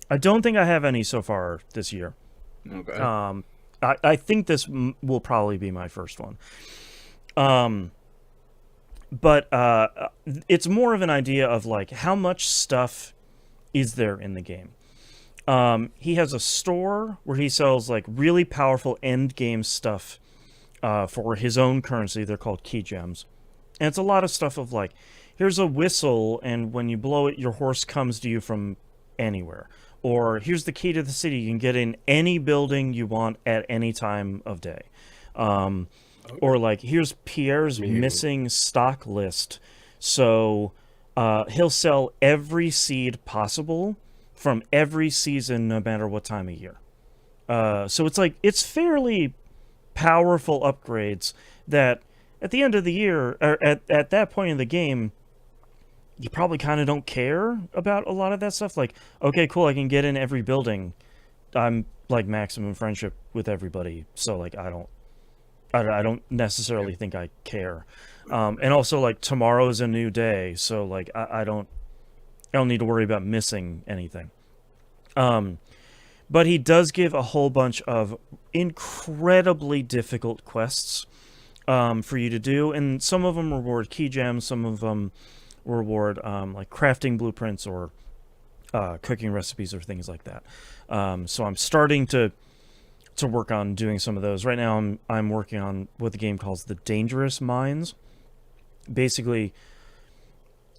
I don't think I have any so far this year. Okay. I think this will probably be my first one. But it's more of an idea of like, how much stuff is there in the game? He has a store where he sells like really powerful end game stuff for his own currency. They're called key gems. And it's a lot of stuff of like, here's a whistle, and when you blow it, your horse comes to you from anywhere. Or here's the key to the city. You can get in any building you want at any time of day. Or like, here's Pierre's missing stock list. So he'll sell every seed possible from every season, no matter what time of year. So it's like, it's fairly powerful upgrades that at the end of the year, or at that point in the game, you probably kind of don't care about a lot of that stuff. Like, okay, cool, I can get in every building. I'm like maximum friendship with everybody, so like I don't necessarily think I care. And also, like, tomorrow is a new day, so like I don't need to worry about missing anything. But he does give a whole bunch of incredibly difficult quests for you to do, and some of them reward key gems, some of them reward like crafting blueprints or cooking recipes or things like that. So I'm starting to to work on doing some of those. Right now I'm working on what the game calls the dangerous mines. Basically,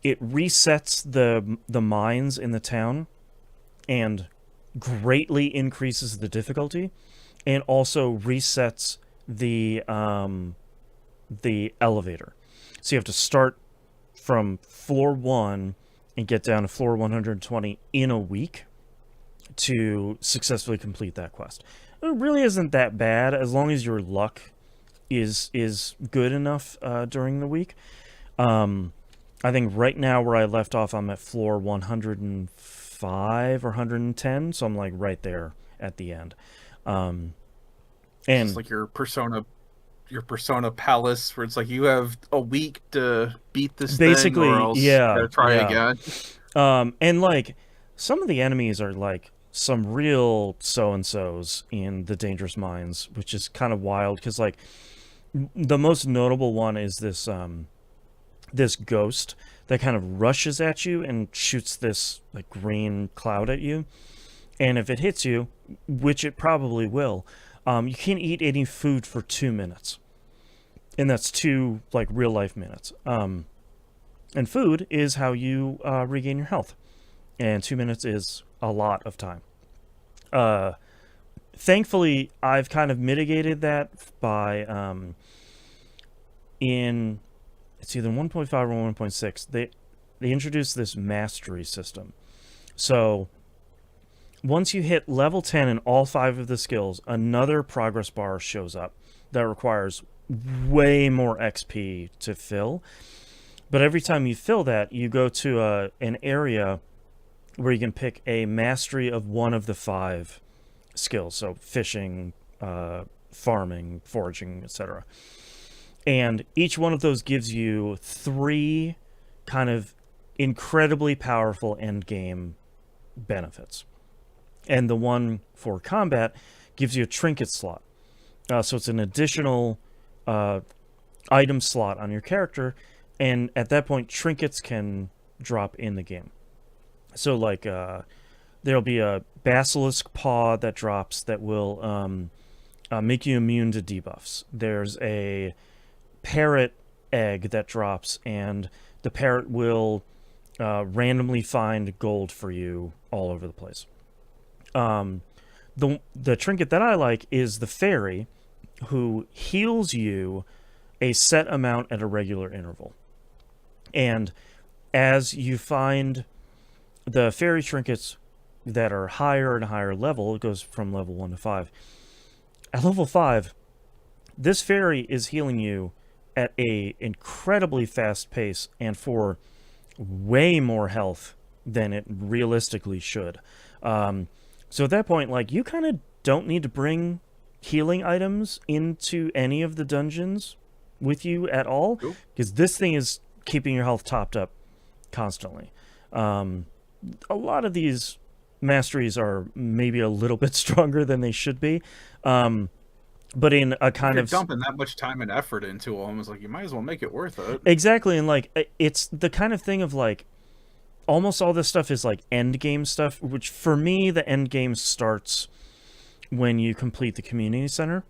it resets the mines in the town and greatly increases the difficulty, and also resets the elevator. So you have to start from floor 1 and get down to floor 120 in a week to successfully complete that quest. It really isn't that bad as long as your luck is good enough during the week. I think right now where I left off, I'm at floor 105 or 110, so I'm like right there at the end. And it's like your Persona Palace, where it's like you have a week to beat this basically, thing, or else yeah, you gotta try again. And like some of the enemies are like some real so-and-sos in the dangerous mines, which is kind of wild because like the most notable one is this this ghost that kind of rushes at you and shoots this like green cloud at you, and if it hits you, which it probably will, you can't eat any food for 2 minutes, and that's 2 like real life minutes. And food is how you regain your health, and 2 minutes is a lot of time. Thankfully, I've kind of mitigated that by in it's either 1.5 or 1.6. They introduced this mastery system. So once you hit level 10 in all 5 of the skills, another progress bar shows up that requires way more XP to fill. But every time you fill that, you go to an area where you can pick a mastery of one of the 5 skills. So fishing, farming, foraging, etc. And each one of those gives you 3 kind of incredibly powerful end game benefits. And the one for combat gives you a trinket slot. So it's an additional item slot on your character, and at that point, trinkets can drop in the game. So like there'll be a basilisk paw that drops that will make you immune to debuffs. There's a parrot egg that drops, and the parrot will randomly find gold for you all over the place. The trinket that I like is the fairy, who heals you a set amount at a regular interval. And as you find the fairy trinkets that are higher and higher level, it goes from level 1 to 5. At level 5, this fairy is healing you at a incredibly fast pace and for way more health than it realistically should. So at that point, like, you kind of don't need to bring healing items into any of the dungeons with you at all, because this thing is keeping your health topped up constantly. A lot of these masteries are maybe a little bit stronger than they should be. But in a kind of dumping that much time and effort into them, it's like you might as well make it worth it. Exactly, and like it's the kind of thing of like almost all this stuff is like end game stuff, which for me the end game starts when you complete the community center,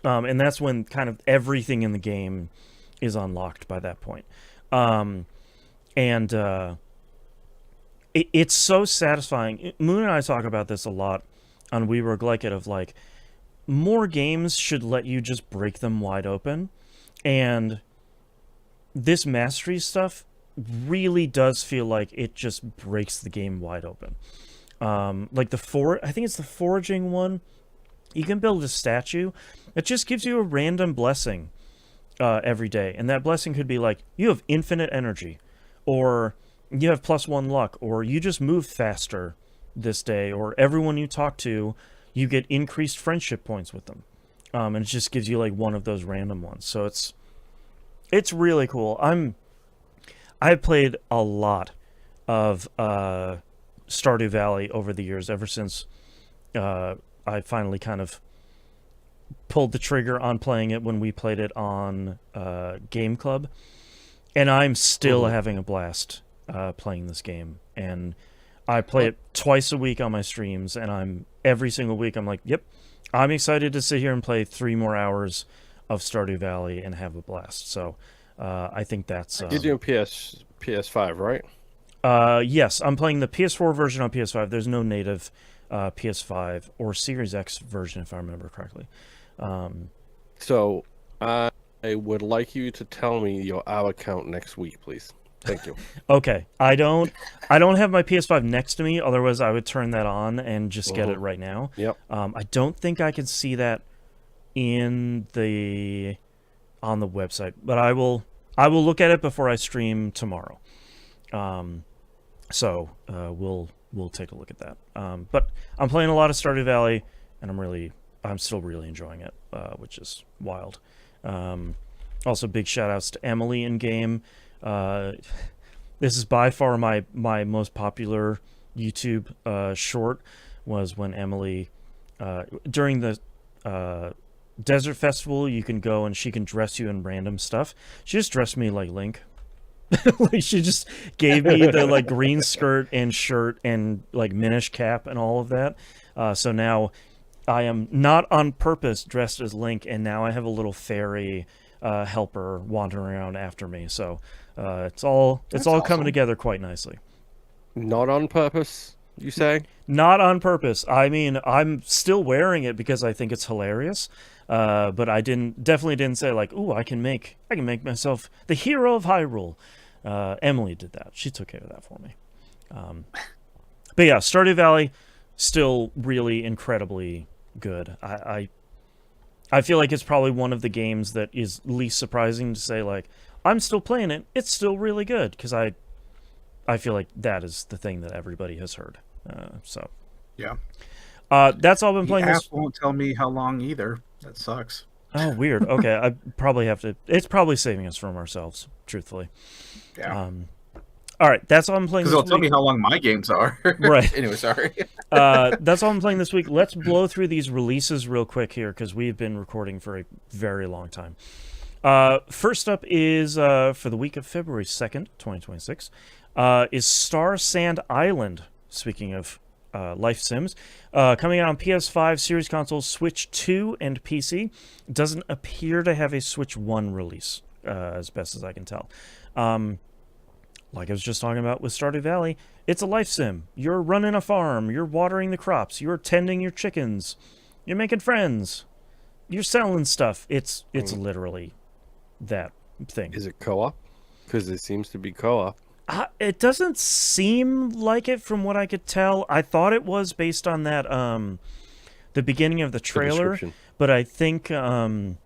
and that's when kind of everything in the game is unlocked by that point. It's so satisfying. Moon and I talk about this a lot on We Were Like It, of like, more games should let you just break them wide open, and this mastery stuff really does feel like it just breaks the game wide open. Like I think it's the foraging one. You can build a statue that just gives you a random blessing every day, and that blessing could be like, you have infinite energy, or you have +1 luck, or you just move faster this day, or everyone you talk to, you get increased friendship points with them. And it just gives you like one of those random ones. So it's really cool. I've played a lot of Stardew Valley over the years, ever since I finally kind of pulled the trigger on playing it when we played it on Game Club. And I'm still having a blast playing this game. And I play it twice a week on my streams, and every single week I'm like, yep, I'm excited to sit here and play 3 more hours of Stardew Valley and have a blast. So I think that's... You're doing PS5, right? Yes, I'm playing the PS4 version on PS5. There's no native PS5 or Series X version, if I remember correctly. So I would like you to tell me your hour count next week, please. Thank you. Okay, I don't have my PS5 next to me. Otherwise, I would turn that on and just get it right now. Yep. I don't think I can see that on the website, but I will look at it before I stream tomorrow. So we'll take a look at that. But I'm playing a lot of Stardew Valley, and I'm still really enjoying it, which is wild. Also, big shout outs to Emily in game. This is by far my most popular YouTube short, was when Emily during the Desert Festival, you can go and she can dress you in random stuff. She just dressed me like Link. Like, she just gave me the like green skirt and shirt and like Minish cap and all of that. So now I am not on purpose dressed as Link, and now I have a little fairy helper wandering around after me. So it's all awesome. coming together quite nicely. Not on purpose, you say? Not on purpose. I mean, I'm still wearing it because I think it's hilarious. But I definitely didn't say like, ooh, I can make myself the hero of Hyrule. Emily did that. She took care of that for me. But yeah, Stardew Valley, still really incredibly good. I feel like it's probably one of the games that is least surprising to say, like, I'm still playing it. It's still really good, because I feel like that is the thing that everybody has heard. So yeah, that's all I've been playing. The app won't tell me how long either. That sucks. Oh, weird. Okay, I probably have to. It's probably saving us from ourselves, truthfully. Yeah. All right, that's all I'm playing. Because it'll tell me how long my games are. Right. Anyway, sorry. That's all I'm playing this week. Let's blow through these releases real quick here, because we've been recording for a very long time. First up is for the week of February 2nd, 2026, is Star Sand Island. Speaking of life sims, coming out on PS5, Series Consoles, Switch 2, and PC. Doesn't appear to have a Switch 1 release, as best as I can tell. Like I was just talking about with Stardew Valley, it's a life sim. You're running a farm, you're watering the crops, you're tending your chickens, you're making friends, you're selling stuff. It's literally that thing. Is it co-op? Because it seems to be co-op. It doesn't seem like it from what I could tell. I thought it was based on that the beginning of the trailer, but I think the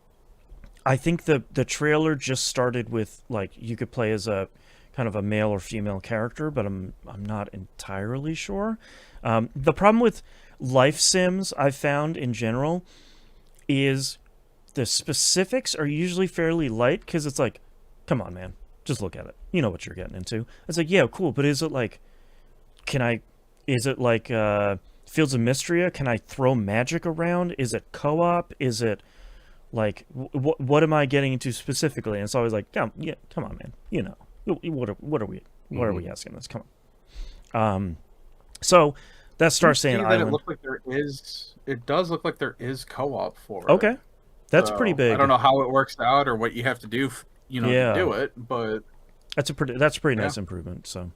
trailer just started with, like, you could play as a kind of a male or female character, but I'm not entirely sure. The problem with life sims I've found in general is the specifics are usually fairly light, because it's like, come on, man, just look at it. You know what you're getting into. It's like, yeah, cool, but is it like, Fields of Mystria? Can I throw magic around? Is it co-op? Is it like, what am I getting into specifically? And it's always like, come on, man. You know, what are we asking this? Come on. So that's Star Sand Island. It does look like there is co-op for it. Okay, that's pretty big. I don't know how it works out or what you have to do, to do it, but that's a pretty nice improvement. So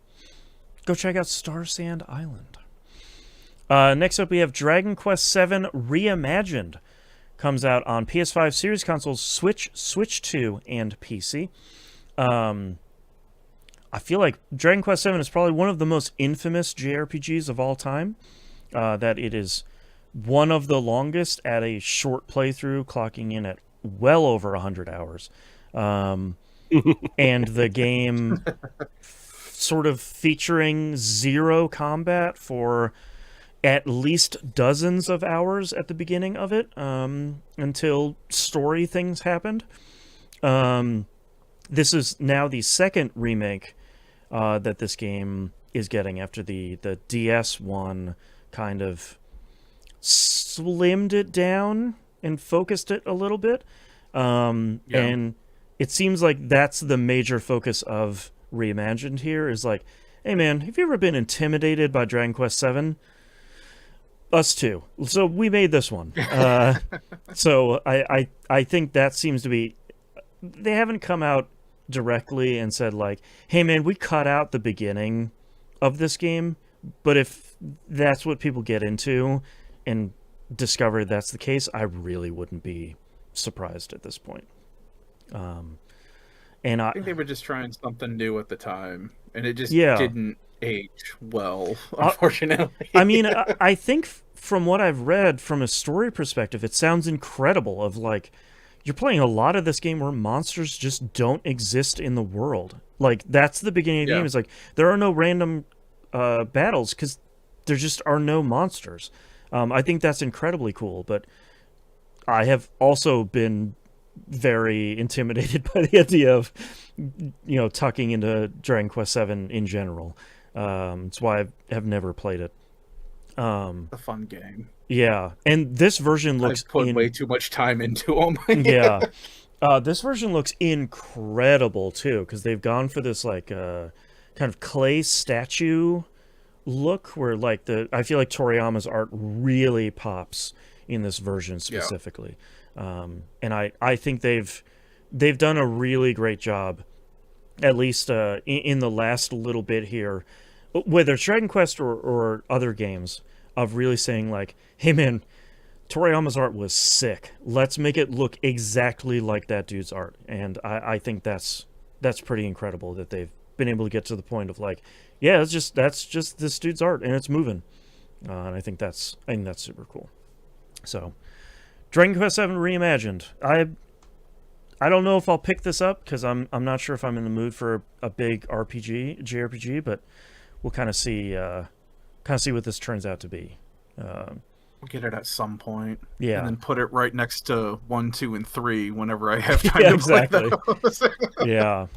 go check out Star Sand Island. Next up, we have Dragon Quest VII Reimagined. Comes out on PS5, Series Consoles, Switch, Switch 2, and PC. I feel like Dragon Quest VII is probably one of the most infamous JRPGs of all time. That it is one of the longest at a short playthrough, clocking in at well over 100 hours. And the game sort of featuring zero combat for at least dozens of hours at the beginning of it, until story things happened. This is now the second remake that this game is getting, after the DS one kind of slimmed it down and focused it a little bit. And it seems like that's the major focus of Reimagined here, is like, hey man, have you ever been intimidated by Dragon Quest VII? Us too. So we made this one. So I think that seems to be. They haven't come out directly and said like, "Hey man, we cut out the beginning of this game," but if that's what people get into and discover that's the case, I really wouldn't be surprised at this point. And I think they were just trying something new at the time, and it just didn't age well, unfortunately. I mean, I think from what I've read from a story perspective, it sounds incredible. Of like, you're playing a lot of this game where monsters just don't exist in the world. Like, that's the beginning of the game. It's like, there are no random battles because there just are no monsters. I think that's incredibly cool, but I have also been very intimidated by the idea of, tucking into Dragon Quest VII in general. It's why I have never played it. A fun game. Yeah, and this version looks... I've put way too much time into them. Yeah. This version looks incredible, too, because they've gone for this, like, kind of clay statue look, where, like, I feel like Toriyama's art really pops in this version specifically. And I think they've done a really great job, at least in the last little bit here, whether it's Dragon Quest or other games, of really saying like, hey man, Toriyama's art was sick. Let's make it look exactly like that dude's art. And I think that's pretty incredible that they've been able to get to the point of like, yeah, that's just this dude's art and it's moving. And I think that's super cool. So, Dragon Quest VII Reimagined. I don't know if I'll pick this up because I'm not sure if I'm in the mood for a big JRPG, but we'll kind of see what this turns out to be. We'll get it at some point. Yeah, and then put it right next to 1, 2, and 3 whenever I have time to play those. Yeah.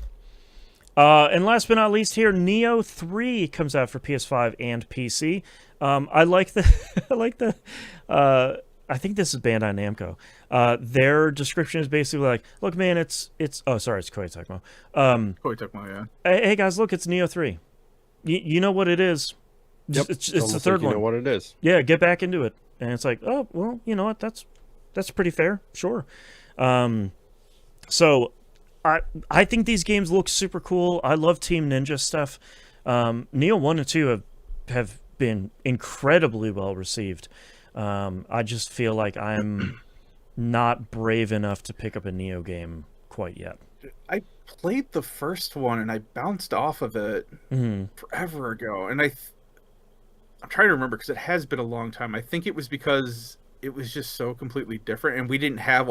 And last but not least here, Neo 3 comes out for PS5 and PC. I think this is Bandai Namco. Their description is basically like, look, man, it's Koei Tecmo. Koei Tecmo, yeah. Hey guys, look, it's Neo 3. You know what it is. Yep. It's the third one. You know what it is. Yeah, get back into it. And it's like, oh, well, you know what? That's pretty fair. Sure. So I think these games look super cool. I love Team Ninja stuff. Neo 1 and 2 have been incredibly well received. I just feel like I'm not brave enough to pick up a Neo game quite yet. I played the first one and I bounced off of it forever ago. And I'm trying to remember because it has been a long time. I think it was because it was just so completely different, and we didn't have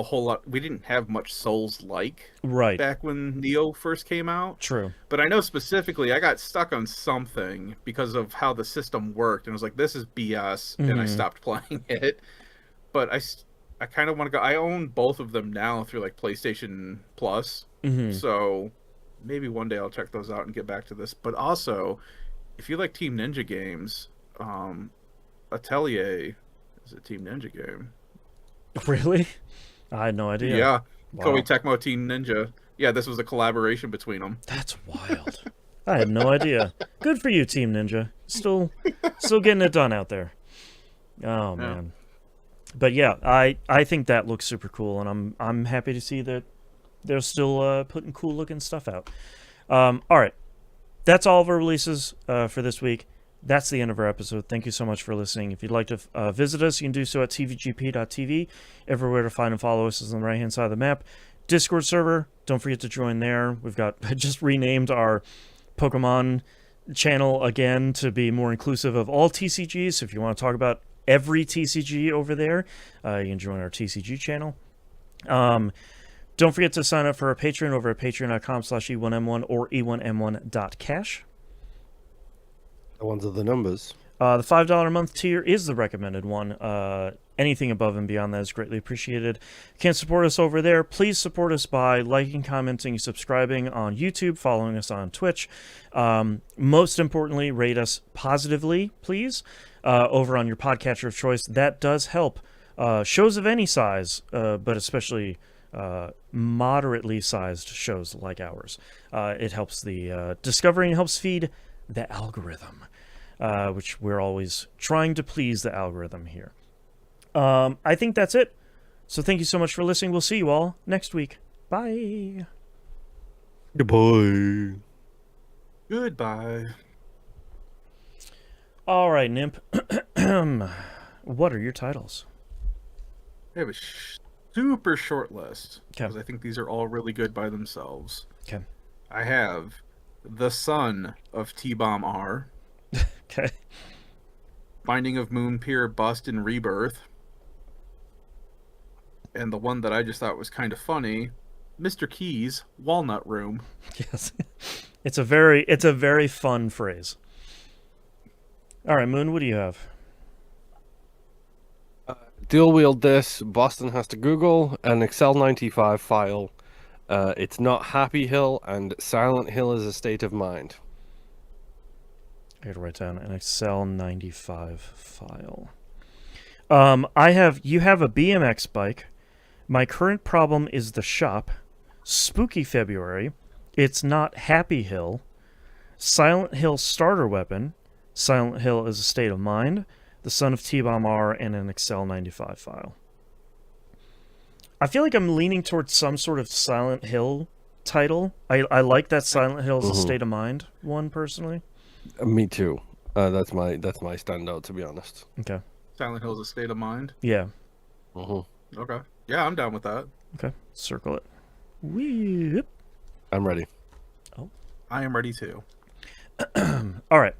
much Souls-like back when Neo first came out. True. But I know specifically I got stuck on something because of how the system worked, and I was like, this is BS, and I stopped playing it. But I kind of want to go. I own both of them now through like PlayStation Plus, so maybe one day I'll check those out and get back to this. But also, if you like Team Ninja games, Atelier is a Team Ninja game. Really? I had no idea. Yeah. Wow. Koei Tecmo Team Ninja. Yeah, this was a collaboration between them. That's wild. I had no idea. Good for you, Team Ninja. Still getting it done out there. Oh, man. But yeah, I think that looks super cool, and I'm happy to see that they're still putting cool looking stuff out. All right. That's all of our releases for this week. That's the end of our episode. Thank you so much for listening. If you'd like to visit us, you can do so at tvgp.tv. Everywhere to find and follow us is on the right-hand side of the map. Discord server, don't forget to join there. We've got just renamed our Pokemon channel again to be more inclusive of all TCGs. So if you want to talk about every TCG over there, you can join our TCG channel. Don't forget to sign up for our Patreon over at patreon.com/E1M1 or E1M1.cash. The ones are the numbers. The $5 a month tier is the recommended one. Anything above and beyond that is greatly appreciated. Can't support us over there? Please support us by liking, commenting, subscribing on YouTube, following us on Twitch. Most importantly, rate us positively, please, over on your podcatcher of choice. That does help shows of any size, but especially moderately sized shows like ours. It helps the discovery and helps feed the algorithm. which we're always trying to please the algorithm here. I think that's it. So thank you so much for listening. We'll see you all next week. Bye. Goodbye. Goodbye. All right, Nymph. What are your titles? I have a super short list Okay. because I think these are all really good by themselves. Okay. I have The Son of T-Bomb R. Okay. Finding of Moon Pier Bust and Rebirth. And the one that I just thought was kind of funny, Mr. Key's Walnut Room. Yes. It's a very fun phrase. All right, Moon, what do you have? Dual wield this. Boston has to Google an Excel 95 file. It's not Happy Hill, and Silent Hill is a state of mind. I gotta write down an Excel 95 file. You have a BMX bike. My current problem is the shop. Spooky February. It's not Happy Hill. Silent Hill starter weapon. Silent Hill is a state of mind. The Son of T-Bomb R, and an Excel 95 file. I feel like I'm leaning towards some sort of Silent Hill title. I like that Silent Hill is a state of mind one, personally. Me too. That's my standout, to be honest. Okay. Silent Hill is a state of mind? Yeah. Okay. Yeah, I'm down with that. Okay. Circle it. Whoop. I'm ready. Oh. I am ready too. All right.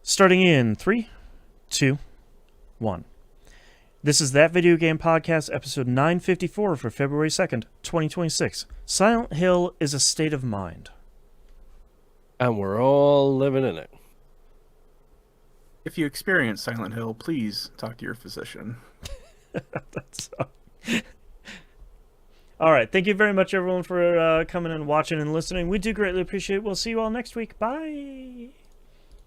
Starting in 3, 2, 1. This is That Video Game Podcast, episode 954 for February 2nd, 2026. Silent Hill is a state of mind. And we're all living in it. If you experience Silent Hill, please talk to your physician. That's all right. Thank you very much, everyone, for coming and watching and listening. We do greatly appreciate it. We'll see you all next week. Bye.